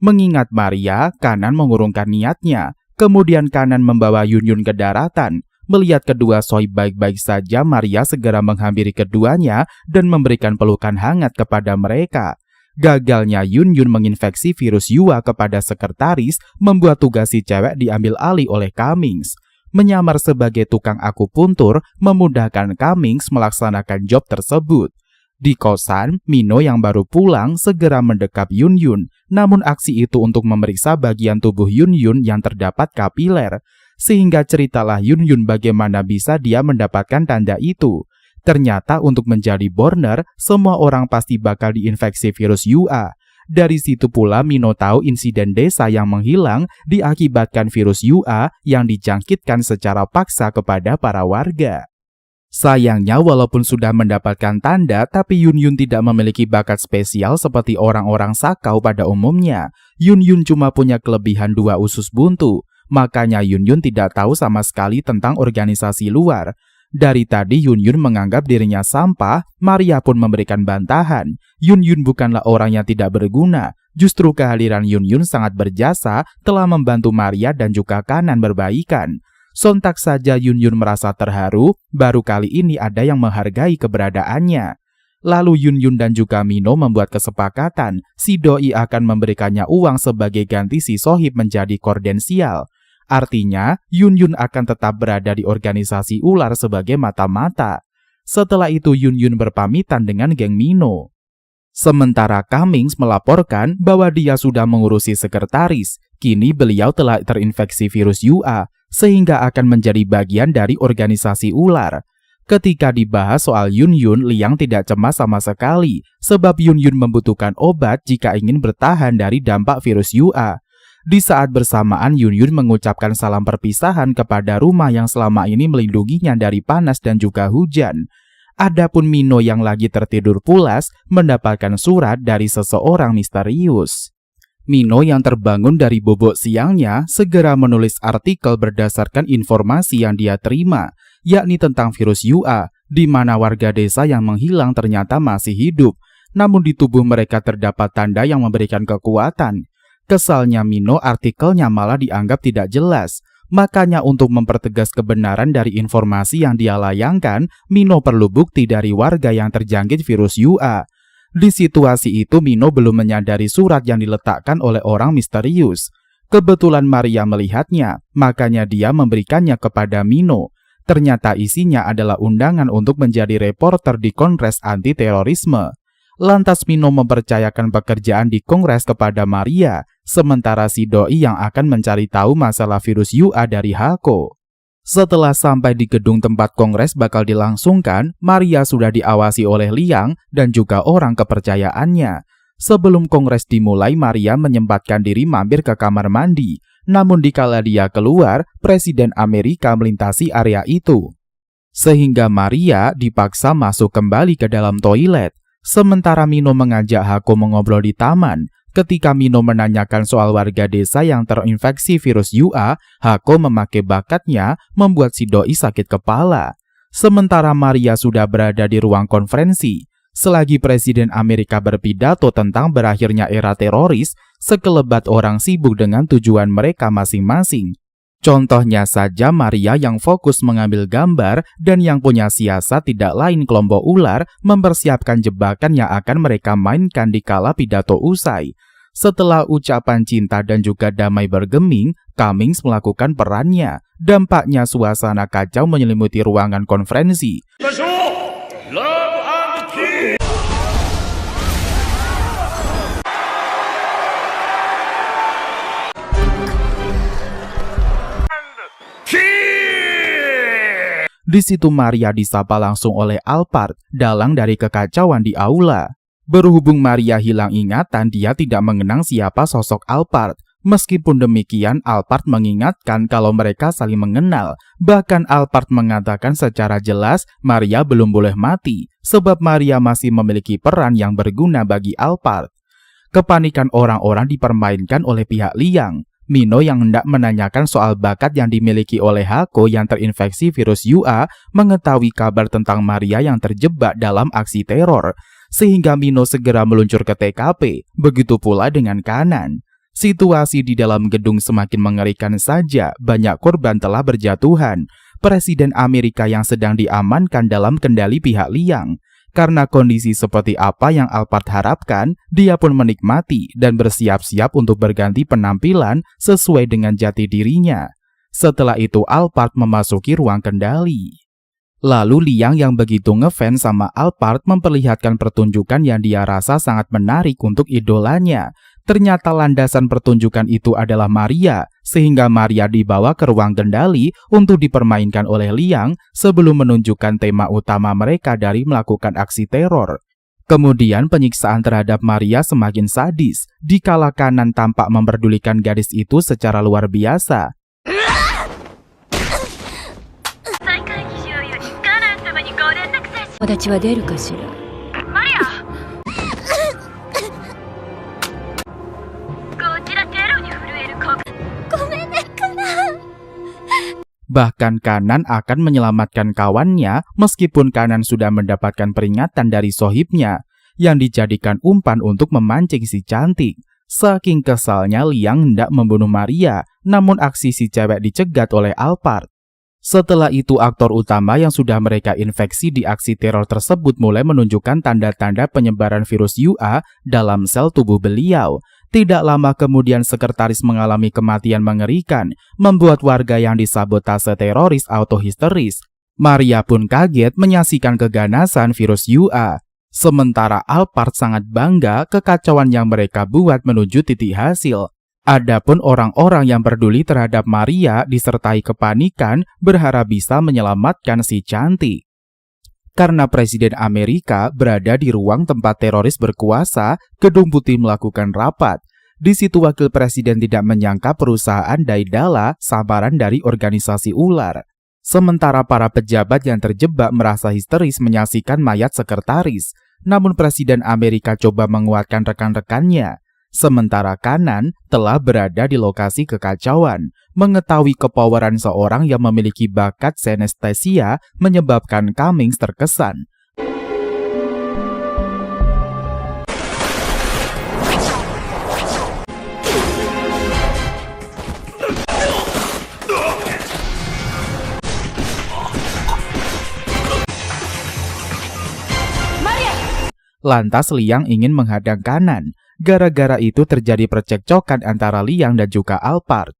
Mengingat Maria, Kanan mengurungkan niatnya. Kemudian Kanan membawa Yunyun ke daratan. Melihat kedua Soi baik-baik saja, Maria segera menghampiri keduanya dan memberikan pelukan hangat kepada mereka. Gagalnya Yunyun menginfeksi virus Yua kepada sekretaris membuat tugas si cewek diambil alih oleh Cummings. Menyamar sebagai tukang akupuntur memudahkan Cummings melaksanakan job tersebut. Di kosan, Mino yang baru pulang segera mendekap Yunyun. Namun aksi itu untuk memeriksa bagian tubuh Yunyun yang terdapat kapiler. Sehingga ceritalah Yunyun bagaimana bisa dia mendapatkan tanda itu. Ternyata untuk menjadi Borner, semua orang pasti bakal diinfeksi virus Yua. Dari situ pula Mino tahu insiden desa yang menghilang diakibatkan virus Yua yang dijangkitkan secara paksa kepada para warga. Sayangnya walaupun sudah mendapatkan tanda, tapi Yunyun tidak memiliki bakat spesial seperti orang-orang Sakau pada umumnya. Yunyun cuma punya kelebihan 2 usus buntu. Makanya Yunyun tidak tahu sama sekali tentang organisasi luar. Dari tadi Yunyun menganggap dirinya sampah, Maria pun memberikan bantahan. Yunyun bukanlah orang yang tidak berguna. Justru kehadiran Yunyun sangat berjasa telah membantu Maria dan juga Kanan berbaikan. Sontak saja Yunyun merasa terharu, baru kali ini ada yang menghargai keberadaannya. Lalu Yunyun dan juga Mino membuat kesepakatan, si doi akan memberikannya uang sebagai ganti si Sohib menjadi kordensial. Artinya, Yunyun akan tetap berada di organisasi ular sebagai mata-mata. Setelah itu Yunyun berpamitan dengan geng Mino. Sementara Cummings melaporkan bahwa dia sudah mengurusi sekretaris. Kini beliau telah terinfeksi virus Yua, sehingga akan menjadi bagian dari organisasi ular. Ketika dibahas soal Yunyun, Liang tidak cemas sama sekali, sebab Yunyun membutuhkan obat jika ingin bertahan dari dampak virus Yua. Di saat bersamaan Yunyun mengucapkan salam perpisahan kepada rumah yang selama ini melindunginya dari panas dan juga hujan. Adapun Mino yang lagi tertidur pulas mendapatkan surat dari seseorang misterius. Mino yang terbangun dari bobok siangnya segera menulis artikel berdasarkan informasi yang dia terima, yakni tentang virus Yua, di mana warga desa yang menghilang ternyata masih hidup, namun di tubuh mereka terdapat tanda yang memberikan kekuatan. Kesalnya Mino, artikelnya malah dianggap tidak jelas. Makanya untuk mempertegas kebenaran dari informasi yang dia layangkan, Mino perlu bukti dari warga yang terjangkit virus Yua. Di situasi itu Mino belum menyadari surat yang diletakkan oleh orang misterius. Kebetulan Maria melihatnya, makanya dia memberikannya kepada Mino. Ternyata isinya adalah undangan untuk menjadi reporter di Kongres Anti-Terorisme. Lantas Mino mempercayakan pekerjaan di Kongres kepada Maria, sementara si doi yang akan mencari tahu masalah virus Yua dari Hako. Setelah sampai di gedung tempat Kongres bakal dilangsungkan, Maria sudah diawasi oleh Liang dan juga orang kepercayaannya. Sebelum Kongres dimulai, Maria menyempatkan diri mampir ke kamar mandi. Namun dikala dia keluar, Presiden Amerika melintasi area itu. Sehingga Maria dipaksa masuk kembali ke dalam toilet. Sementara Mino mengajak Hako mengobrol di taman. Ketika Mino menanyakan soal warga desa yang terinfeksi virus Yua, Hako memakai bakatnya membuat si doi sakit kepala. Sementara Maria sudah berada di ruang konferensi. Selagi Presiden Amerika berpidato tentang berakhirnya era teroris, sekelebat orang sibuk dengan tujuan mereka masing-masing. Contohnya saja Maria yang fokus mengambil gambar dan yang punya siasat tidak lain kelompok ular mempersiapkan jebakan yang akan mereka mainkan di kala pidato usai. Setelah ucapan cinta dan juga damai bergeming, Cummings melakukan perannya. Dampaknya suasana kacau menyelimuti ruangan konferensi. Di situ Maria disapa langsung oleh Alphard, dalang dari kekacauan di aula. Berhubung Maria hilang ingatan, dia tidak mengenang siapa sosok Alphard. Meskipun demikian, Alphard mengingatkan kalau mereka saling mengenal. Bahkan Alphard mengatakan secara jelas Maria belum boleh mati, sebab Maria masih memiliki peran yang berguna bagi Alphard. Kepanikan orang-orang dipermainkan oleh pihak Liang. Mino yang hendak menanyakan soal bakat yang dimiliki oleh Hako yang terinfeksi virus Yua mengetahui kabar tentang Maria yang terjebak dalam aksi teror, sehingga Mino segera meluncur ke TKP, begitu pula dengan Kanan. Situasi di dalam gedung semakin mengerikan saja, banyak korban telah berjatuhan. Presiden Amerika yang sedang diamankan dalam kendali pihak Liang. Karena kondisi seperti apa yang Alphard harapkan, dia pun menikmati dan bersiap-siap untuk berganti penampilan sesuai dengan jati dirinya. Setelah itu Alphard memasuki ruang kendali. Lalu Liang yang begitu ngefans sama Alphard memperlihatkan pertunjukan yang dia rasa sangat menarik untuk idolanya. Ternyata landasan pertunjukan itu adalah Maria, sehingga Maria dibawa ke ruang kendali untuk dipermainkan oleh Liang sebelum menunjukkan tema utama mereka dari melakukan aksi teror. Kemudian penyiksaan terhadap Maria semakin sadis, dikala Kanan tampak memperdulikan gadis itu secara luar biasa. Bahkan Kanan akan menyelamatkan kawannya meskipun Kanan sudah mendapatkan peringatan dari sohibnya yang dijadikan umpan untuk memancing si cantik. Saking kesalnya Liang hendak membunuh Maria, namun aksi si cewek dicegat oleh Alphard. Setelah itu aktor utama yang sudah mereka infeksi di aksi teror tersebut mulai menunjukkan tanda-tanda penyebaran virus UA dalam sel tubuh beliau. Tidak lama kemudian sekretaris mengalami kematian mengerikan, membuat warga yang disabotase teroris auto-histeris. Maria pun kaget menyaksikan keganasan virus UA. Sementara Alphard sangat bangga kekacauan yang mereka buat menuju titik hasil. Adapun orang-orang yang peduli terhadap Maria disertai kepanikan berharap bisa menyelamatkan si cantik. Karena Presiden Amerika berada di ruang tempat teroris berkuasa, Gedung Putih melakukan rapat. Di situ Wakil Presiden tidak menyangka perusahaan Daedala samaran dari organisasi ular. Sementara para pejabat yang terjebak merasa histeris menyaksikan mayat sekretaris. Namun Presiden Amerika coba menguatkan rekan-rekannya. Sementara Kanan telah berada di lokasi kekacauan, mengetahui kepoweran seorang yang memiliki bakat sinestesia menyebabkan Cummings terkesan. Lantas Liang ingin menghadang Kanan. Gara-gara itu terjadi percekcokan antara Liang dan juga Alphard.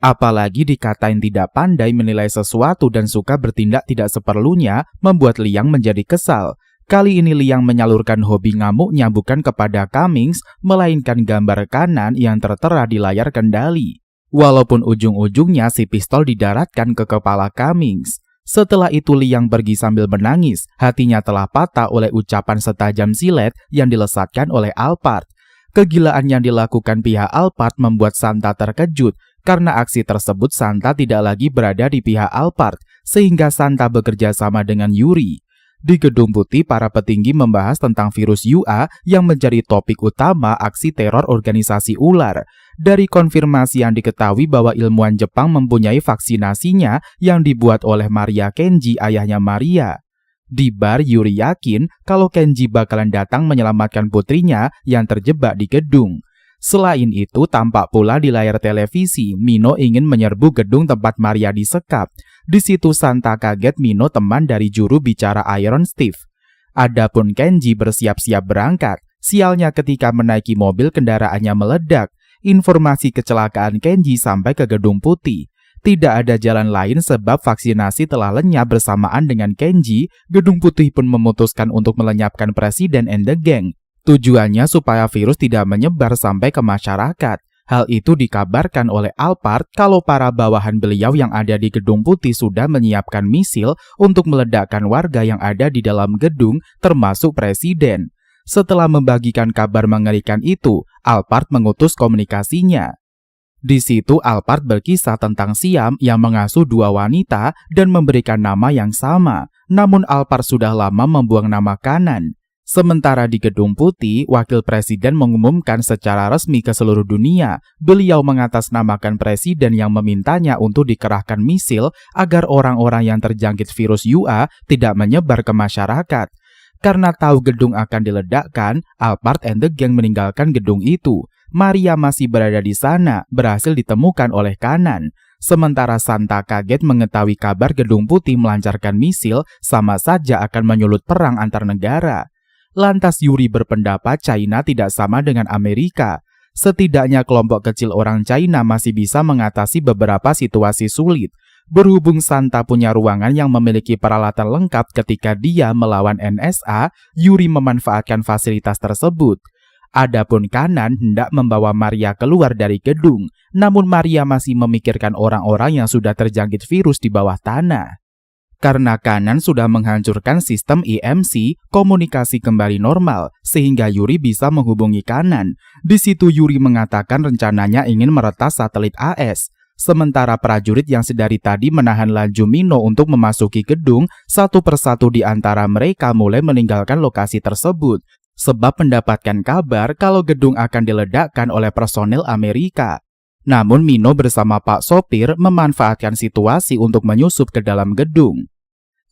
Apalagi dikatain tidak pandai menilai sesuatu dan suka bertindak tidak seperlunya, membuat Liang menjadi kesal. Kali ini Liang menyalurkan hobi ngamuknya bukan kepada Cummings, melainkan gambar Kanan yang tertera di layar kendali. Walaupun ujung-ujungnya si pistol didaratkan ke kepala Cummings. Setelah itu Liang pergi sambil menangis, hatinya telah patah oleh ucapan setajam silet yang dilesatkan oleh Alphard. Kegilaan yang dilakukan pihak Alphard membuat Santa terkejut karena aksi tersebut Santa tidak lagi berada di pihak Alphard sehingga Santa bekerja sama dengan Yuri. Di Gedung Putih para petinggi membahas tentang virus UA yang menjadi topik utama aksi teror organisasi ular. Dari konfirmasi yang diketahui bahwa ilmuwan Jepang mempunyai vaksinasinya yang dibuat oleh Maria Kenji, ayahnya Maria. Di bar, Yuri yakin kalau Kenji bakalan datang menyelamatkan putrinya yang terjebak di gedung. Selain itu, tampak pula di layar televisi, Mino ingin menyerbu gedung tempat Maria disekap. Di situ Santa kaget Mino teman dari juru bicara Iron Steve. Adapun Kenji bersiap-siap berangkat. Sialnya ketika menaiki mobil kendaraannya meledak. Informasi kecelakaan Kenji sampai ke Gedung Putih. Tidak ada jalan lain sebab vaksinasi telah lenyap bersamaan dengan Kenji, Gedung Putih pun memutuskan untuk melenyapkan Presiden and the Gang. Tujuannya supaya virus tidak menyebar sampai ke masyarakat. Hal itu dikabarkan oleh Alphard kalau para bawahan beliau yang ada di Gedung Putih sudah menyiapkan misil untuk meledakkan warga yang ada di dalam gedung termasuk Presiden. Setelah membagikan kabar mengerikan itu, Alphard mengutus komunikasinya. Di situ Alphard berkisah tentang Siam yang mengasuh dua wanita dan memberikan nama yang sama. Namun Alphard sudah lama membuang nama Kanan. Sementara di Gedung Putih, Wakil Presiden mengumumkan secara resmi ke seluruh dunia. Beliau mengatasnamakan Presiden yang memintanya untuk dikerahkan misil agar orang-orang yang terjangkit virus UA tidak menyebar ke masyarakat. Karena tahu gedung akan diledakkan, Alphard and the Gang meninggalkan gedung itu. Maria masih berada di sana, berhasil ditemukan oleh Kanan. Sementara Santa kaget mengetahui kabar Gedung Putih melancarkan misil sama saja akan menyulut perang antar negara. Lantas Yuri berpendapat China tidak sama dengan Amerika. Setidaknya kelompok kecil orang China masih bisa mengatasi beberapa situasi sulit. Berhubung Santa punya ruangan yang memiliki peralatan lengkap ketika dia melawan NSA, Yuri memanfaatkan fasilitas tersebut. Adapun Kanan hendak membawa Maria keluar dari gedung, namun Maria masih memikirkan orang-orang yang sudah terjangkit virus di bawah tanah. Karena Kanan sudah menghancurkan sistem EMC, komunikasi kembali normal, sehingga Yuri bisa menghubungi Kanan. Di situ Yuri mengatakan rencananya ingin meretas satelit AS. Sementara prajurit yang sedari tadi menahan laju Mino untuk memasuki gedung, satu persatu di antara mereka mulai meninggalkan lokasi tersebut, sebab mendapatkan kabar kalau gedung akan diledakkan oleh personel Amerika. Namun Mino bersama Pak Sopir memanfaatkan situasi untuk menyusup ke dalam gedung.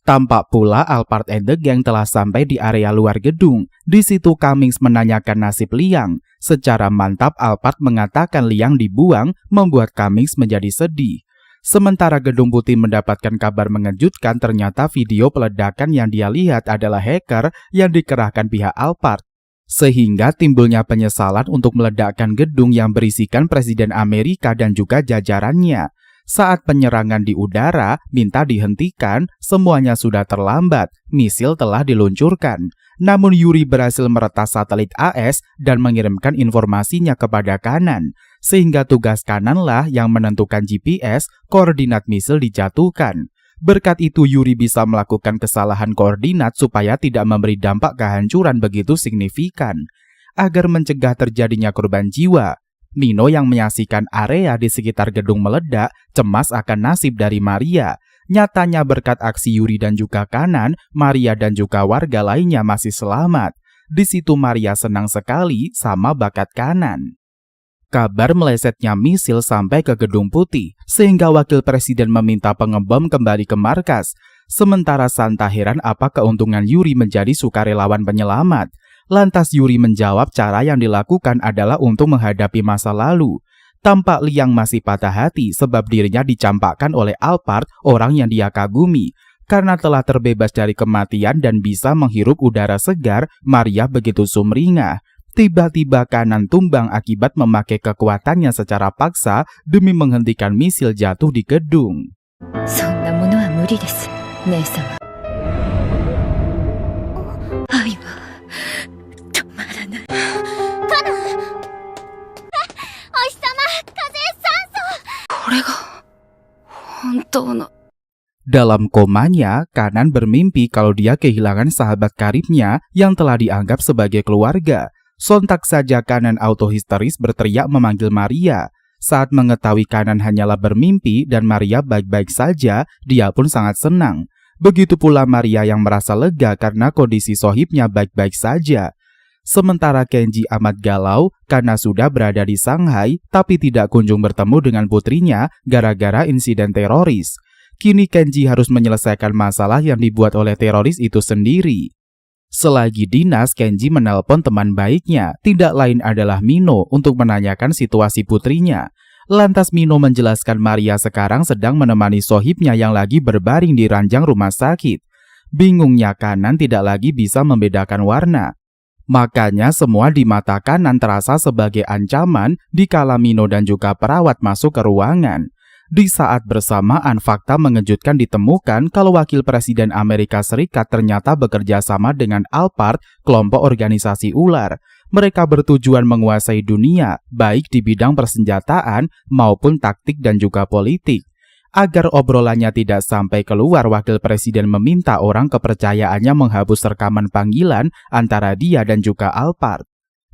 Tampak pula Alphard and the Gang telah sampai di area luar gedung. Di situ Cummings menanyakan nasib Liang. Secara mantap Alphard mengatakan Liang dibuang, membuat Cummings menjadi sedih. Sementara Gedung Putih mendapatkan kabar mengejutkan, ternyata video peledakan yang dia lihat adalah hacker yang dikerahkan pihak Alphard. Sehingga timbulnya penyesalan untuk meledakkan gedung yang berisikan Presiden Amerika dan juga jajarannya. Saat penyerangan di udara minta dihentikan, semuanya sudah terlambat, misil telah diluncurkan. Namun Yuri berhasil meretas satelit AS dan mengirimkan informasinya kepada Kanan, sehingga tugas Kananlah yang menentukan GPS, koordinat misil dijatuhkan. Berkat itu Yuri bisa melakukan kesalahan koordinat supaya tidak memberi dampak kehancuran begitu signifikan. Agar mencegah terjadinya korban jiwa, Mino yang menyaksikan area di sekitar gedung meledak cemas akan nasib dari Maria. Nyatanya berkat aksi Yuri dan juga Kanan, Maria dan juga warga lainnya masih selamat. Di situ Maria senang sekali sama bakat Kanan. Kabar melesetnya misil sampai ke Gedung Putih, sehingga Wakil Presiden meminta pengebom kembali ke markas. Sementara Santa heran apa keuntungan Yuri menjadi sukarelawan penyelamat. Lantas Yuri menjawab cara yang dilakukan adalah untuk menghadapi masa lalu. Tampak Liang masih patah hati sebab dirinya dicampakkan oleh Alphard, orang yang dia kagumi. Karena telah terbebas dari kematian dan bisa menghirup udara segar, Maria begitu sumringah. Tiba-tiba Kanan tumbang akibat memakai kekuatannya secara paksa demi menghentikan misil jatuh di gedung. そんなものは無理です、姉様。愛は止まらない。カナン、お日様、風、酸素。これが本当の。 Dalam komanya, Kanan bermimpi kalau dia kehilangan sahabat karibnya yang telah dianggap sebagai keluarga. Sontak saja Kanan autohisteris berteriak memanggil Maria. Saat mengetahui Kanan hanyalah bermimpi dan Maria baik-baik saja, dia pun sangat senang. Begitu pula Maria yang merasa lega karena kondisi sohibnya baik-baik saja. Sementara Kenji amat galau karena sudah berada di Shanghai tapi tidak kunjung bertemu dengan putrinya gara-gara insiden teroris. Kini Kenji harus menyelesaikan masalah yang dibuat oleh teroris itu sendiri. Selagi dinas, Kenji menelpon teman baiknya, tidak lain adalah Mino, untuk menanyakan situasi putrinya. Lantas Mino menjelaskan Maria sekarang sedang menemani sohibnya yang lagi berbaring di ranjang rumah sakit. Bingungnya Kanan tidak lagi bisa membedakan warna. Makanya semua di mata Kanan terasa sebagai ancaman dikala Mino dan juga perawat masuk ke ruangan. Di saat bersamaan, fakta mengejutkan ditemukan kalau Wakil Presiden Amerika Serikat ternyata bekerja sama dengan Alphard, kelompok organisasi ular. Mereka bertujuan menguasai dunia, baik di bidang persenjataan maupun taktik dan juga politik. Agar obrolannya tidak sampai keluar, Wakil Presiden meminta orang kepercayaannya menghapus rekaman panggilan antara dia dan juga Alphard.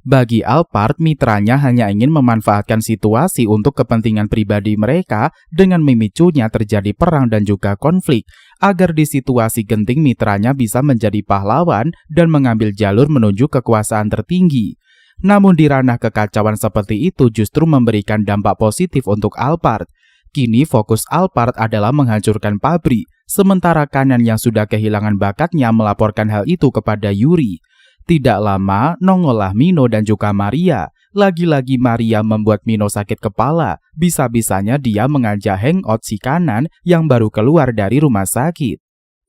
Bagi Alphard, mitranya hanya ingin memanfaatkan situasi untuk kepentingan pribadi mereka dengan memicunya terjadi perang dan juga konflik, agar di situasi genting mitranya bisa menjadi pahlawan dan mengambil jalur menuju kekuasaan tertinggi. Namun di ranah kekacauan seperti itu justru memberikan dampak positif untuk Alphard. Kini fokus Alphard adalah menghancurkan pabrik, sementara Kanan yang sudah kehilangan bakatnya melaporkan hal itu kepada Yuri. Tidak lama, nongollah Mino dan juga Maria. Lagi-lagi Maria membuat Mino sakit kepala. Bisa-bisanya dia mengajak hangout si Kanan yang baru keluar dari rumah sakit.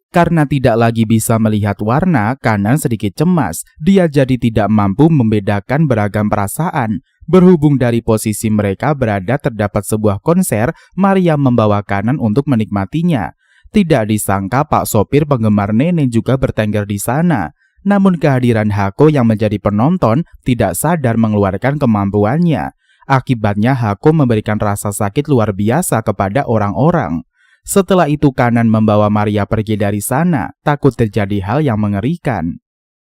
Karena tidak lagi bisa melihat warna, Kanan sedikit cemas. Dia jadi tidak mampu membedakan beragam perasaan. Berhubung dari posisi mereka berada terdapat sebuah konser, Maria membawa Kanan untuk menikmatinya. Tidak disangka Pak sopir penggemar nenek juga bertengger di sana. Namun kehadiran Hako yang menjadi penonton tidak sadar mengeluarkan kemampuannya. Akibatnya Hako memberikan rasa sakit luar biasa kepada orang-orang. Setelah itu Kanan membawa Maria pergi dari sana, takut terjadi hal yang mengerikan.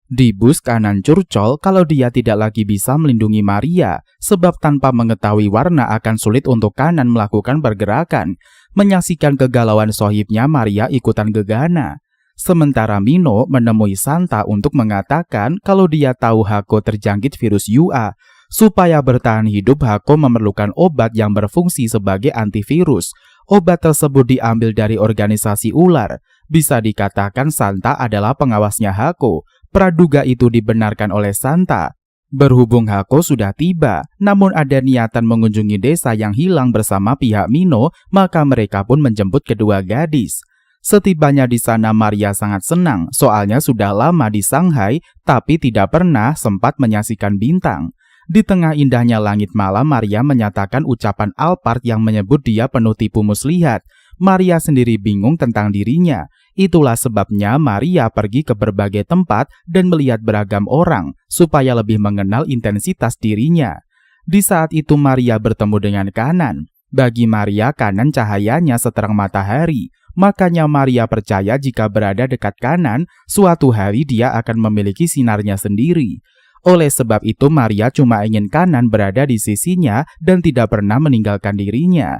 Di bus Kanan curcol kalau dia tidak lagi bisa melindungi Maria, sebab tanpa mengetahui warna akan sulit untuk Kanan melakukan pergerakan. Menyaksikan kegalauan sohibnya, Maria ikutan gegana. Sementara Mino menemui Santa untuk mengatakan kalau dia tahu Hako terjangkit virus UA. Supaya bertahan hidup, Hako memerlukan obat yang berfungsi sebagai antivirus. Obat tersebut diambil dari organisasi ular. Bisa dikatakan Santa adalah pengawasnya Hako. Praduga itu dibenarkan oleh Santa. Berhubung Hako sudah tiba, namun ada niatan mengunjungi desa yang hilang bersama pihak Mino, maka mereka pun menjemput kedua gadis. Setibanya di sana Maria sangat senang, soalnya sudah lama di Shanghai, tapi tidak pernah sempat menyaksikan bintang. Di tengah indahnya langit malam, Maria menyatakan ucapan Alphard yang menyebut dia penuh tipu muslihat. Maria sendiri bingung tentang dirinya. Itulah sebabnya Maria pergi ke berbagai tempat dan melihat beragam orang, supaya lebih mengenal intensitas dirinya. Di saat itu Maria bertemu dengan Kanan. Bagi Maria, Kanan cahayanya seterang matahari. Makanya Maria percaya jika berada dekat Kanan, suatu hari dia akan memiliki sinarnya sendiri. Oleh sebab itu Maria cuma ingin Kanan berada di sisinya dan tidak pernah meninggalkan dirinya.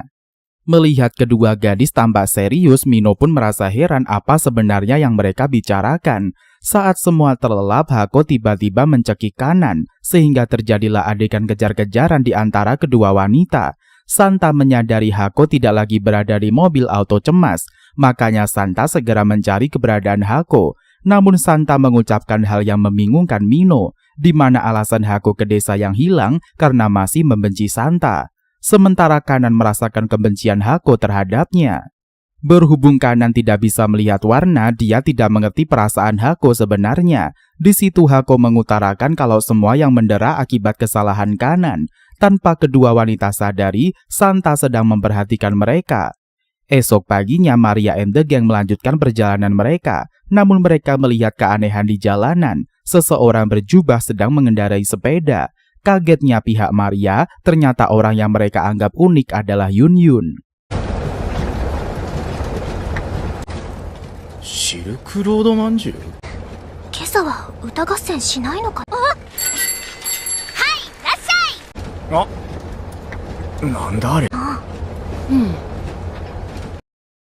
Melihat kedua gadis tampak serius, Mino pun merasa heran apa sebenarnya yang mereka bicarakan. Saat semua terlelap, Hako tiba-tiba mencekik Kanan, sehingga terjadilah adegan kejar-kejaran di antara kedua wanita. Santa menyadari Hako tidak lagi berada di mobil auto cemas. Makanya Santa segera mencari keberadaan Hako. Namun Santa mengucapkan hal yang membingungkan Mino, di mana alasan Hako ke desa yang hilang karena masih membenci Santa. Sementara Kanan merasakan kebencian Hako terhadapnya. Berhubung Kanan tidak bisa melihat warna, dia tidak mengerti perasaan Hako sebenarnya. Di situ Hako mengutarakan kalau semua yang mendera akibat kesalahan Kanan. Tanpa kedua wanita sadari, Santa sedang memperhatikan mereka. Esok paginya Maria and the Gang melanjutkan perjalanan mereka. Namun mereka melihat keanehan di jalanan. Seseorang berjubah sedang mengendarai sepeda. Kagetnya pihak Maria, ternyata orang yang mereka anggap unik adalah Yun Yun. Silk Road Manju? 今朝は歌合戦しないのかな。はい、いらっしゃい。なんだあれ。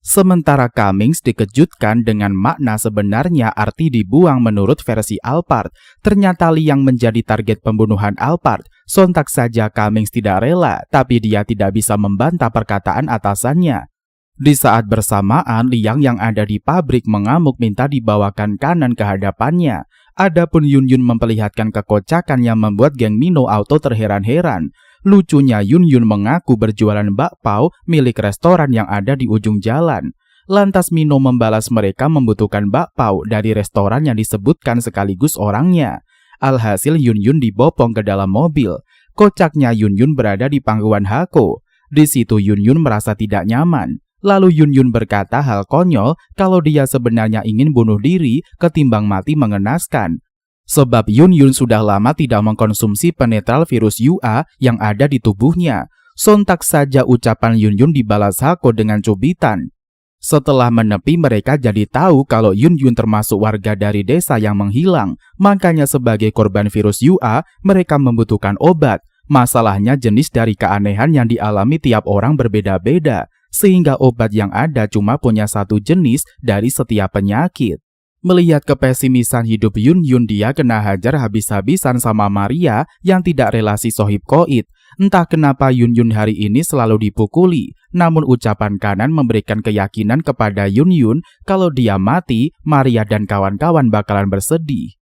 Sementara Cummings dikejutkan dengan makna sebenarnya arti dibuang menurut versi Alphard. Ternyata Liang menjadi target pembunuhan Alphard. Sontak saja Cummings tidak rela, tapi dia tidak bisa membantah perkataan atasannya. Di saat bersamaan, Liang yang ada di pabrik mengamuk minta dibawakan Kanan ke hadapannya. Adapun Yun Yun memperlihatkan kekocakan yang membuat geng Mino auto terheran-heran. Lucunya Yun Yun mengaku berjualan bakpao milik restoran yang ada di ujung jalan. Lantas Mino membalas mereka membutuhkan bakpao dari restoran yang disebutkan sekaligus orangnya. Alhasil Yun Yun dibopong ke dalam mobil. Kocaknya Yun Yun berada di pangkuan Hako. Di situ Yun Yun merasa tidak nyaman. Lalu Yun Yun berkata hal konyol kalau dia sebenarnya ingin bunuh diri ketimbang mati mengenaskan. Sebab Yun Yun sudah lama tidak mengkonsumsi penetral virus UA yang ada di tubuhnya. Sontak saja ucapan Yun Yun dibalas Hako dengan cubitan. Setelah menepi mereka jadi tahu kalau Yun Yun termasuk warga dari desa yang menghilang. Makanya sebagai korban virus UA mereka membutuhkan obat. Masalahnya jenis dari keanehan yang dialami tiap orang berbeda-beda. Sehingga obat yang ada cuma punya satu jenis dari setiap penyakit. Melihat kepesimisan hidup Yun Yun, dia kena hajar habis-habisan sama Maria yang tidak relasi sohib koit. Entah kenapa Yun Yun hari ini selalu dipukuli. Namun ucapan Kanan memberikan keyakinan kepada Yun Yun kalau dia mati, Maria dan kawan-kawan bakalan bersedih.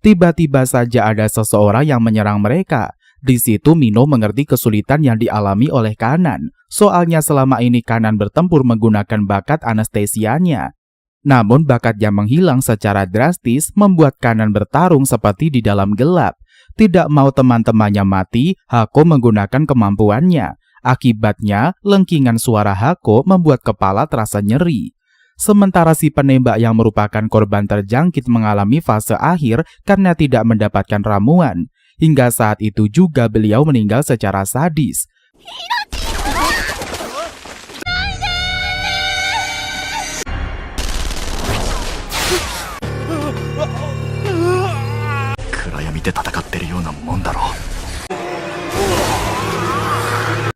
Tiba-tiba saja ada seseorang yang menyerang mereka. Di situ Mino mengerti kesulitan yang dialami oleh Kanan, soalnya selama ini Kanan bertempur menggunakan bakat anestesianya. Namun bakatnya menghilang secara drastis membuat Kanan bertarung seperti di dalam gelap. Tidak mau teman-temannya mati, Hako menggunakan kemampuannya. Akibatnya, lengkingan suara Hako membuat kepala terasa nyeri. Sementara si penembak yang merupakan korban terjangkit mengalami fase akhir karena tidak mendapatkan ramuan. Hingga saat itu juga beliau meninggal secara sadis.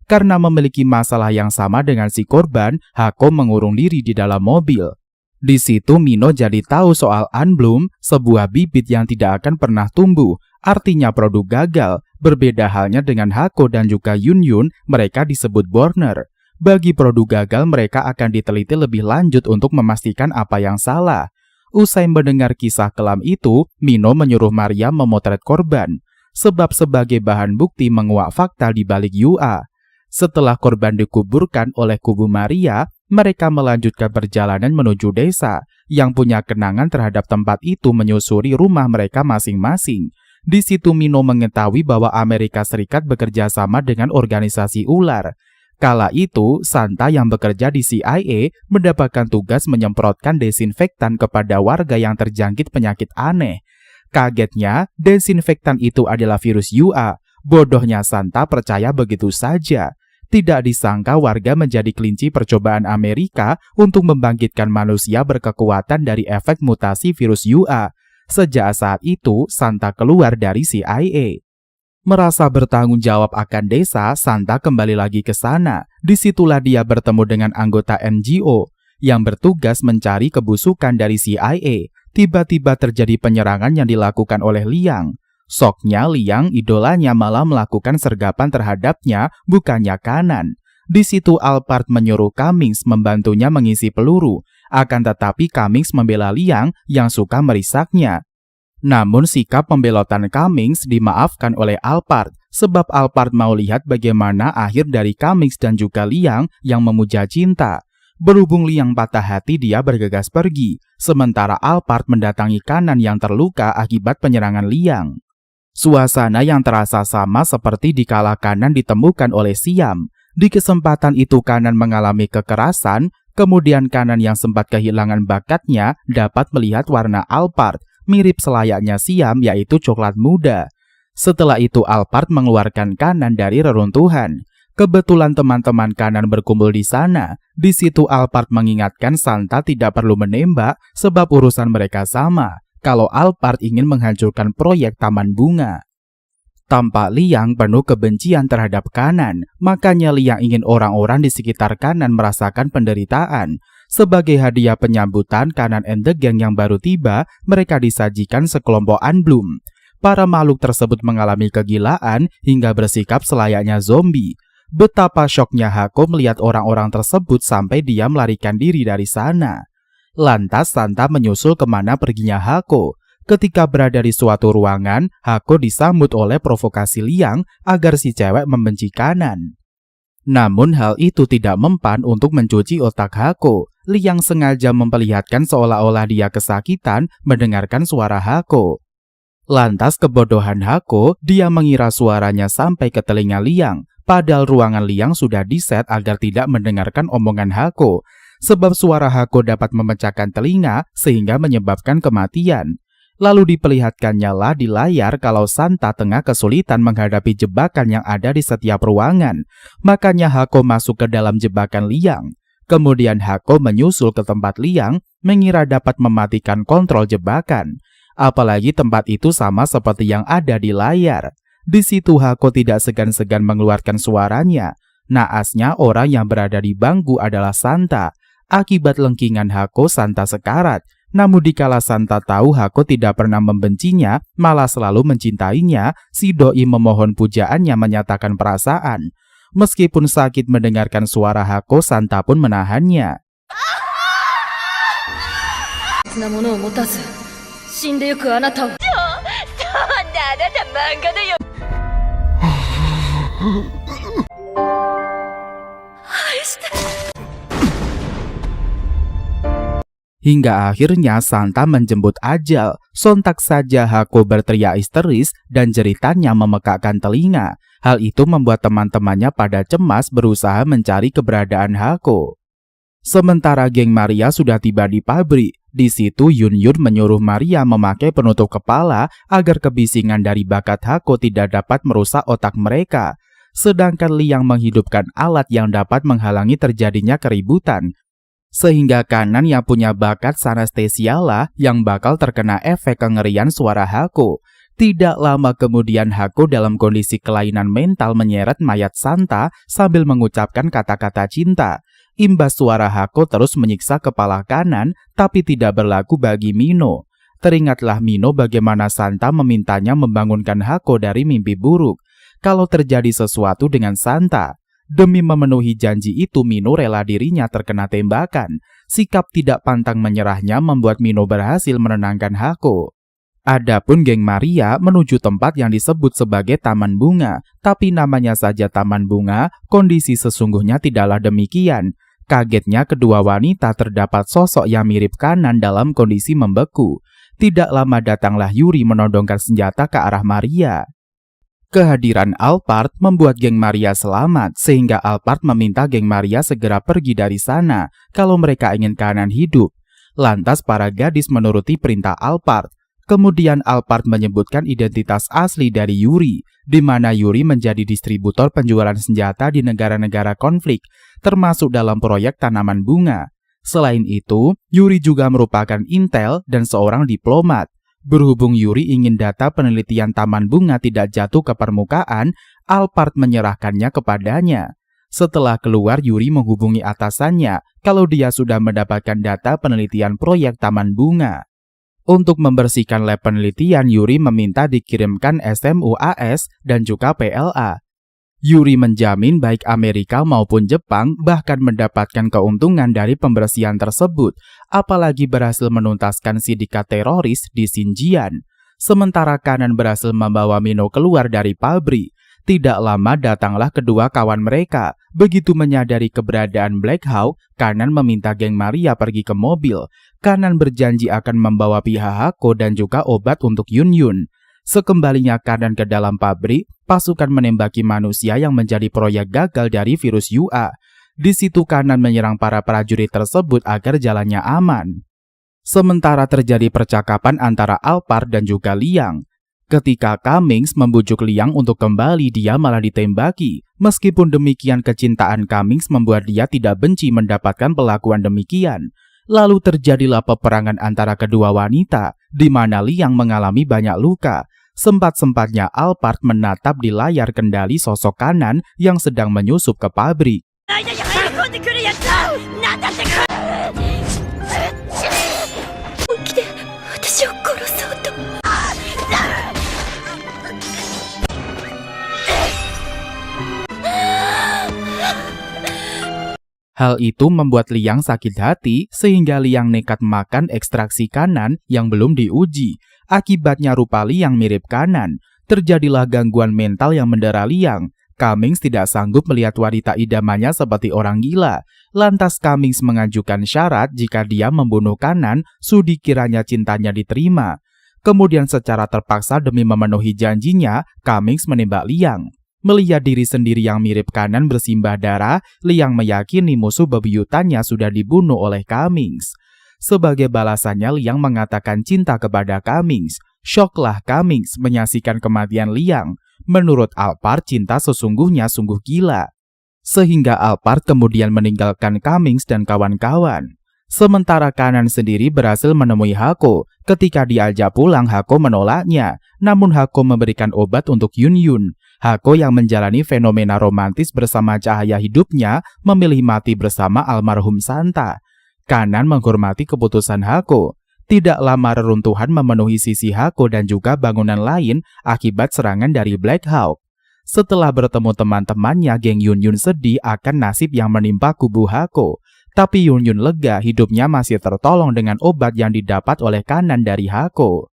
Karena memiliki masalah yang sama dengan si korban, Hako mengurung diri di dalam mobil. Di situ Mino jadi tahu soal Unbloom, sebuah bibit yang tidak akan pernah tumbuh. Artinya produk gagal. Berbeda halnya dengan Hako dan juga Yunyun, mereka disebut Borner. Bagi produk gagal, mereka akan diteliti lebih lanjut untuk memastikan apa yang salah. Usai mendengar kisah kelam itu, Mino menyuruh Maria memotret korban, sebab sebagai bahan bukti menguak fakta di balik Yua. Setelah korban dikuburkan oleh kubu Maria, mereka melanjutkan perjalanan menuju desa yang punya kenangan terhadap tempat itu menyusuri rumah mereka masing-masing. Di situ Mino mengetahui bahwa Amerika Serikat bekerja sama dengan organisasi ular. Kala itu, Santa yang bekerja di CIA mendapatkan tugas menyemprotkan desinfektan kepada warga yang terjangkit penyakit aneh. Kagetnya, desinfektan itu adalah virus Yua. Bodohnya Santa percaya begitu saja. Tidak disangka warga menjadi kelinci percobaan Amerika untuk membangkitkan manusia berkekuatan dari efek mutasi virus Yua. Sejak saat itu, Santa keluar dari CIA. Merasa bertanggung jawab akan desa, Santa kembali lagi ke sana. Disitulah dia bertemu dengan anggota NGO yang bertugas mencari kebusukan dari CIA. Tiba-tiba terjadi penyerangan yang dilakukan oleh Liang. Soknya Liang, idolanya, malah melakukan sergapan terhadapnya, bukannya Kanan. Di situ Alphard menyuruh Cummings membantunya mengisi peluru. Akan tetapi Cummings membela Liang yang suka merisaknya. Namun sikap pembelotan Cummings dimaafkan oleh Alphard, sebab Alphard mau lihat bagaimana akhir dari Cummings dan juga Liang yang memuja cinta. Berhubung Liang patah hati, dia bergegas pergi, sementara Alphard mendatangi Kanan yang terluka akibat penyerangan Liang. Suasana yang terasa sama seperti dikala Kanan ditemukan oleh Siam. Di kesempatan itu Kanan mengalami kekerasan. Kemudian Kanan yang sempat kehilangan bakatnya dapat melihat warna Alphard, mirip selayaknya Siam, yaitu coklat muda. Setelah itu Alphard mengeluarkan Kanan dari reruntuhan. Kebetulan teman-teman Kanan berkumpul di sana. Di situ Alphard mengingatkan Santa tidak perlu menembak sebab urusan mereka sama. Kalau Alphard ingin menghancurkan proyek Taman Bunga. Tampak Liang penuh kebencian terhadap Kanan, makanya Liang ingin orang-orang di sekitar Kanan merasakan penderitaan. Sebagai hadiah penyambutan Kanan and the Gang yang baru tiba, mereka disajikan sekelompok Unbloom. Para makhluk tersebut mengalami kegilaan hingga bersikap selayaknya zombie. Betapa syoknya Hako melihat orang-orang tersebut sampai dia melarikan diri dari sana. Lantas Santa menyusul kemana perginya Hako. Ketika berada di suatu ruangan, Hako disambut oleh provokasi Liang agar si cewek membenci Kanan. Namun hal itu tidak mempan untuk mencuci otak Hako. Liang sengaja memperlihatkan seolah-olah dia kesakitan mendengarkan suara Hako. Lantas kebodohan Hako, dia mengira suaranya sampai ke telinga Liang. Padahal ruangan Liang sudah diset agar tidak mendengarkan omongan Hako. Sebab suara Hako dapat memecahkan telinga sehingga menyebabkan kematian. Lalu diperlihatkannya lah di layar kalau Santa tengah kesulitan menghadapi jebakan yang ada di setiap ruangan. Makanya Hako masuk ke dalam jebakan Liang. Kemudian Hako menyusul ke tempat Liang, mengira dapat mematikan kontrol jebakan. Apalagi tempat itu sama seperti yang ada di layar. Di situ Hako tidak segan-segan mengeluarkan suaranya. Naasnya orang yang berada di bangku adalah Santa. Akibat lengkingan Hako, Santa sekarat. Namun dikala Santa tahu Hako tidak pernah membencinya, malah selalu mencintainya, si doi memohon pujaannya menyatakan perasaan. Meskipun sakit mendengarkan suara Hako, Santa pun menahannya. Hingga akhirnya Santa menjemput ajal. Sontak saja Hako berteriak histeris dan jeritannya memekakkan telinga. Hal itu membuat teman-temannya pada cemas berusaha mencari keberadaan Hako. Sementara geng Maria sudah tiba di pabrik. Di situ Yun menyuruh Maria memakai penutup kepala agar kebisingan dari bakat Hako tidak dapat merusak otak mereka. Sedangkan Liang menghidupkan alat yang dapat menghalangi terjadinya keributan. Sehingga Kanan yang punya bakat sanestesia lah yang bakal terkena efek kengerian suara Hako. Tidak lama kemudian Hako dalam kondisi kelainan mental menyeret mayat Santa sambil mengucapkan kata-kata cinta. Imbas suara Hako terus menyiksa kepala Kanan, tapi tidak berlaku bagi Mino. Teringatlah Mino bagaimana Santa memintanya membangunkan Hako dari mimpi buruk. Kalau terjadi sesuatu dengan Santa, demi memenuhi janji itu Mino rela dirinya terkena tembakan. Sikap tidak pantang menyerahnya membuat Mino berhasil menenangkan Hako. Adapun geng Maria menuju tempat yang disebut sebagai Taman Bunga, tapi namanya saja Taman Bunga, kondisi sesungguhnya tidaklah demikian. Kagetnya kedua wanita terdapat sosok yang mirip Kanan dalam kondisi membeku. Tidak lama datanglah Yuri menodongkan senjata ke arah Maria. Kehadiran Alphard membuat geng Maria selamat, sehingga Alphard meminta geng Maria segera pergi dari sana kalau mereka ingin Kanan hidup. Lantas para gadis menuruti perintah Alphard. Kemudian Alphard menyebutkan identitas asli dari Yuri, di mana Yuri menjadi distributor penjualan senjata di negara-negara konflik, termasuk dalam proyek tanaman bunga. Selain itu, Yuri juga merupakan intel dan seorang diplomat. Berhubung Yuri ingin data penelitian taman bunga tidak jatuh ke permukaan, Alphard menyerahkannya kepadanya. Setelah keluar, Yuri menghubungi atasannya kalau dia sudah mendapatkan data penelitian proyek taman bunga. Untuk membersihkan lab penelitian, Yuri meminta dikirimkan SMUAS dan juga PLA. Yuri menjamin baik Amerika maupun Jepang bahkan mendapatkan keuntungan dari pembersihan tersebut, apalagi berhasil menuntaskan sindikat teroris di Xinjiang. Sementara Kanan berhasil membawa Mino keluar dari pabrik. Tidak lama datanglah kedua kawan mereka. Begitu menyadari keberadaan Black Hawk, Kanan meminta geng Maria pergi ke mobil. Kanan berjanji akan membawa pihak Hako dan juga obat untuk Yun. Sekembalinya Kanan ke dalam pabrik, pasukan menembaki manusia yang menjadi proyek gagal dari virus UA. Di situ Kanan menyerang para prajurit tersebut agar jalannya aman. Sementara terjadi percakapan antara Alphard dan juga Liang. Ketika Cummings membujuk Liang untuk kembali, dia malah ditembaki. Meskipun demikian, kecintaan Cummings membuat dia tidak benci mendapatkan perlakuan demikian. Lalu terjadilah peperangan antara kedua wanita, di mana Liang mengalami banyak luka. Sempat-sempatnya Alphard menatap di layar kendali sosok Kanan yang sedang menyusup ke pabrik. Hal itu membuat Liang sakit hati sehingga Liang nekat makan ekstraksi Kanan yang belum diuji. Akibatnya rupa Liang mirip Kanan. Terjadilah gangguan mental yang mendera Liang. Cummings tidak sanggup melihat wanita idamannya seperti orang gila. Lantas Cummings mengajukan syarat jika dia membunuh Kanan, sudi kiranya cintanya diterima. Kemudian secara terpaksa demi memenuhi janjinya, Cummings menembak Liang. Melihat diri sendiri yang mirip Kanan bersimbah darah, Liang meyakini musuh bebuyutannya sudah dibunuh oleh Cummings. Sebagai balasannya, Liang mengatakan cinta kepada Cummings. Syoklah Cummings menyaksikan kematian Liang. Menurut Alphard, cinta sesungguhnya sungguh gila. Sehingga Alphard kemudian meninggalkan Cummings dan kawan-kawan. Sementara Kanan sendiri berhasil menemui Hako. Ketika diajak pulang, Hako menolaknya. Namun Hako memberikan obat untuk Yun. Hako yang menjalani fenomena romantis bersama cahaya hidupnya memilih mati bersama almarhum Santa. Kanan menghormati keputusan Hako. Tidak lama reruntuhan memenuhi sisi Hako dan juga bangunan lain akibat serangan dari Black Hawk. Setelah bertemu teman-temannya, geng Yun sedih akan nasib yang menimpa kubu Hako. Tapi Yun lega, hidupnya masih tertolong dengan obat yang didapat oleh Kanan dari Hako.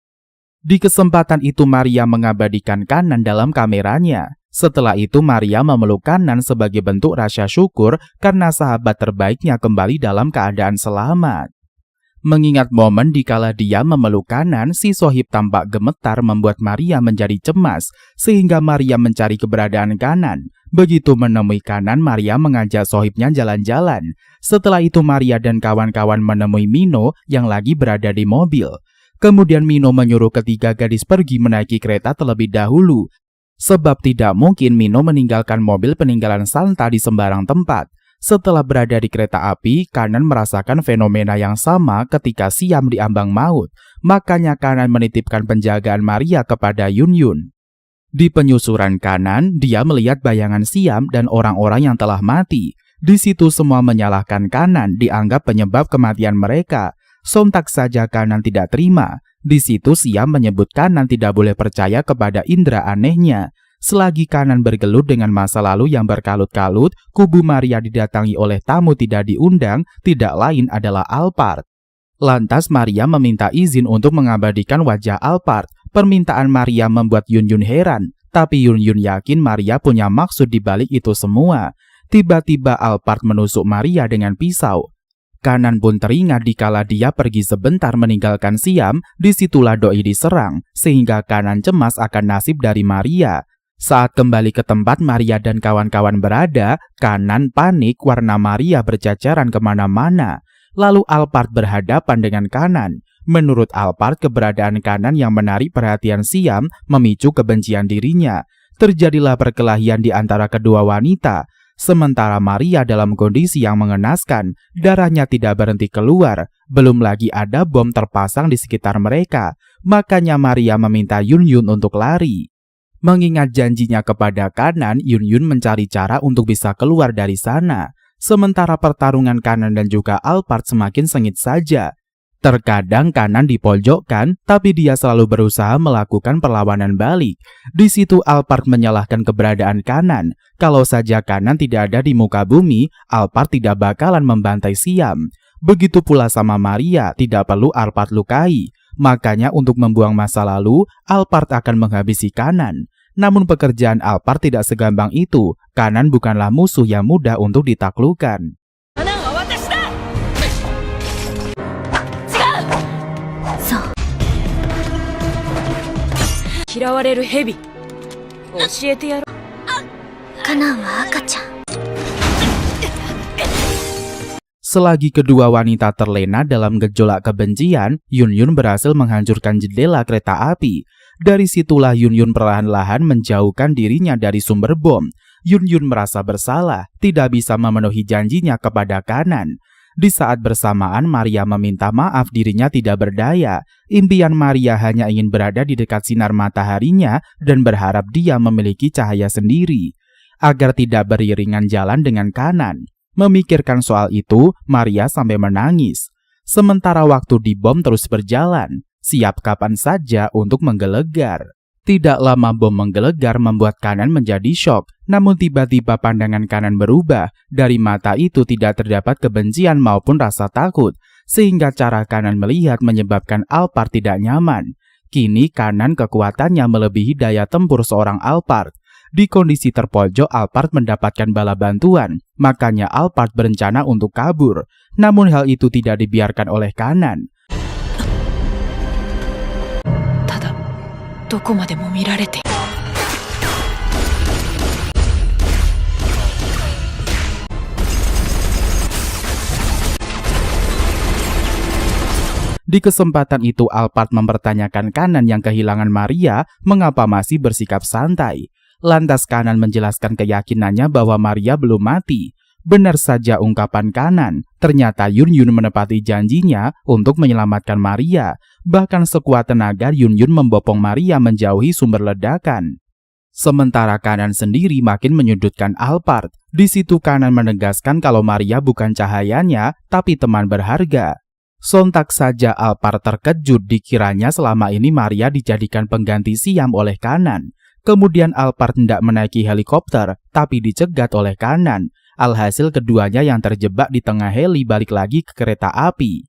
Di kesempatan itu Maria mengabadikan Kanan dalam kameranya. Setelah itu Maria memeluk Kanan sebagai bentuk rasa syukur karena sahabat terbaiknya kembali dalam keadaan selamat. Mengingat momen dikala dia memeluk Kanan, si sohib tampak gemetar membuat Maria menjadi cemas, sehingga Maria mencari keberadaan Kanan. Begitu menemui Kanan, Maria mengajak sohibnya jalan-jalan. Setelah itu Maria dan kawan-kawan menemui Mino yang lagi berada di mobil. Kemudian Mino menyuruh ketiga gadis pergi menaiki kereta terlebih dahulu. Sebab tidak mungkin Mino meninggalkan mobil peninggalan Santa di sembarang tempat. Setelah berada di kereta api, Kanan merasakan fenomena yang sama ketika Siam di ambang maut. Makanya Kanan menitipkan penjagaan Maria kepada Yun Yun. Di penyusuran Kanan, dia melihat bayangan Siam dan orang-orang yang telah mati. Di situ semua menyalahkan Kanan, dianggap penyebab kematian mereka. Sontak saja Kanan tidak terima. Di situ Siam menyebut Kanan tidak boleh percaya kepada indera anehnya. Selagi Kanan bergelut dengan masa lalu yang berkalut-kalut, kubu Maria didatangi oleh tamu tidak diundang, tidak lain adalah Alphard. Lantas Maria meminta izin untuk mengabadikan wajah Alphard. Permintaan Maria membuat Yun Yun heran, tapi Yun Yun yakin Maria punya maksud di balik itu semua. Tiba-tiba Alphard menusuk Maria dengan pisau. Kanan pun teringat dikala dia pergi sebentar meninggalkan Siam, disitulah Doi diserang, sehingga Kanan cemas akan nasib dari Maria. Saat kembali ke tempat Maria dan kawan-kawan berada, Kanan panik warna Maria bercacaran kemana-mana. Lalu Alphard berhadapan dengan Kanan. Menurut Alphard, keberadaan Kanan yang menarik perhatian Siam memicu kebencian dirinya. Terjadilah perkelahian di antara kedua wanita. Sementara Maria dalam kondisi yang mengenaskan, darahnya tidak berhenti keluar, belum lagi ada bom terpasang di sekitar mereka. Makanya Maria meminta Yun Yun untuk lari. Mengingat janjinya kepada Kanan, Yun Yun mencari cara untuk bisa keluar dari sana. Sementara pertarungan Kanan dan juga Alphard semakin sengit saja. Terkadang Kanan dipojokkan, tapi dia selalu berusaha melakukan perlawanan balik. Di situ Alphard menyalahkan keberadaan Kanan. Kalau saja Kanan tidak ada di muka bumi, Alphard tidak bakalan membantai Siam. Begitu pula sama Maria, tidak perlu Alphard lukai. Makanya untuk membuang masa lalu, Alphard akan menghabisi Kanan. Namun pekerjaan Alphard tidak segampang itu. Kanan bukanlah musuh yang mudah untuk ditaklukkan. Selagi kedua wanita terlena dalam gejolak kebencian, Yun Yun berhasil menghancurkan jendela kereta api. Dari situlah Yun Yun perlahan-lahan menjauhkan dirinya dari sumber bom. Yun Yun merasa bersalah, tidak bisa memenuhi janjinya kepada Kanan. Di saat bersamaan Maria meminta maaf dirinya tidak berdaya. Impian Maria hanya ingin berada di dekat sinar mataharinya dan berharap dia memiliki cahaya sendiri, agar tidak beriringan jalan dengan Kanan. Memikirkan soal itu, Maria sampai menangis. Sementara waktu di bom terus berjalan, siap kapan saja untuk menggelegar. Tidak lama bom menggelegar membuat Kanan menjadi syok, namun tiba-tiba pandangan Kanan berubah. Dari mata itu tidak terdapat kebencian maupun rasa takut, sehingga cara Kanan melihat menyebabkan Alphard tidak nyaman. Kini Kanan kekuatannya melebihi daya tempur seorang Alphard. Di kondisi terpojok, Alphard mendapatkan bala bantuan, makanya Alphard berencana untuk kabur. Namun hal itu tidak dibiarkan oleh Kanan. Di kesempatan itu Alphard mempertanyakan Kanan yang kehilangan Maria mengapa masih bersikap santai. Lantas Kanan menjelaskan keyakinannya bahwa Maria belum mati. Benar saja ungkapan Kanan, ternyata Yun Yun menepati janjinya untuk menyelamatkan Maria. Bahkan sekuat tenaga Yun Yun membopong Maria menjauhi sumber ledakan. Sementara Kanan sendiri makin menyudutkan Alphard. Di situ Kanan menegaskan kalau Maria bukan cahayanya, tapi teman berharga. Sontak saja Alphard terkejut dikiranya selama ini Maria dijadikan pengganti Siam oleh Kanan. Kemudian Alphard hendak menaiki helikopter, tapi dicegat oleh Kanan. Alhasil keduanya yang terjebak di tengah heli balik lagi ke kereta api.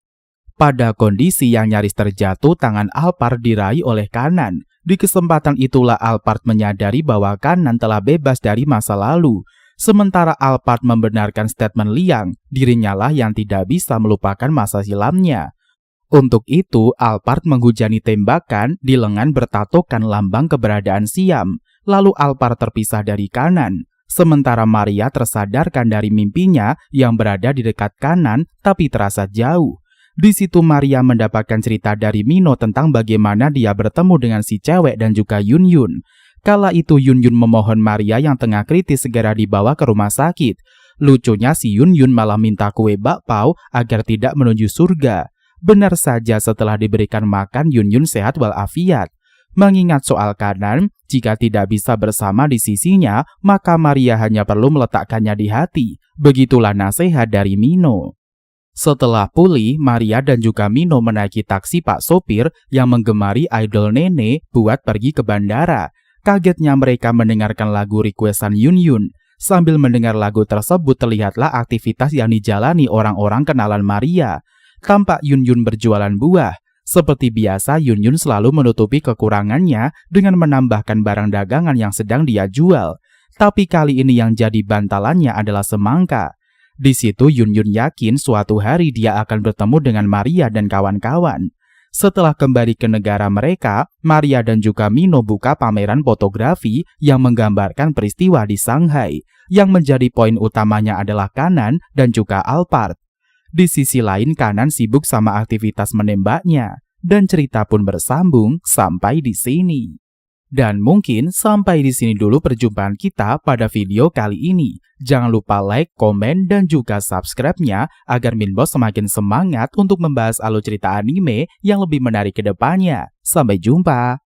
Pada kondisi yang nyaris terjatuh, tangan Alphard diraih oleh Kanan. Di kesempatan itulah Alphard menyadari bahwa Kanan telah bebas dari masa lalu. Sementara Alphard membenarkan statement Liang, dirinya lah yang tidak bisa melupakan masa silamnya. Untuk itu, Alphard menghujani tembakan di lengan bertatokan lambang keberadaan Siam. Lalu Alphard terpisah dari Kanan. Sementara Maria tersadarkan dari mimpinya yang berada di dekat Kanan tapi terasa jauh. Di situ Maria mendapatkan cerita dari Mino tentang bagaimana dia bertemu dengan si cewek dan juga Yun Yun. Kala itu Yun Yun memohon Maria yang tengah kritis segera dibawa ke rumah sakit. Lucunya si Yun Yun malah minta kue bakpao agar tidak menuju surga. Benar saja setelah diberikan makan Yun Yun sehat walafiat. Mengingat soal Kanan, jika tidak bisa bersama di sisinya, maka Maria hanya perlu meletakkannya di hati. Begitulah nasihat dari Mino. Setelah pulih, Maria dan juga Mino menaiki taksi Pak Sopir yang menggemari idol Nene buat pergi ke bandara. Kagetnya mereka mendengarkan lagu requestan Yun Yun. Sambil mendengar lagu tersebut terlihatlah aktivitas yang dijalani orang-orang kenalan Maria. Tampak Yun Yun berjualan buah. Seperti biasa, Yun Yun selalu menutupi kekurangannya dengan menambahkan barang dagangan yang sedang dia jual. Tapi kali ini yang jadi bantalannya adalah semangka. Di situ Yun Yun yakin suatu hari dia akan bertemu dengan Maria dan kawan-kawan. Setelah kembali ke negara mereka, Maria dan juga Mino buka pameran fotografi yang menggambarkan peristiwa di Shanghai. Yang menjadi poin utamanya adalah Kanan dan juga Alphard. Di sisi lain, Kanan sibuk sama aktivitas menembaknya. Dan cerita pun bersambung sampai di sini. Dan mungkin sampai di sini dulu perjumpaan kita pada video kali ini. Jangan lupa like, komen, dan juga subscribe-nya agar Minbos semakin semangat untuk membahas alur cerita anime yang lebih menarik ke depannya. Sampai jumpa!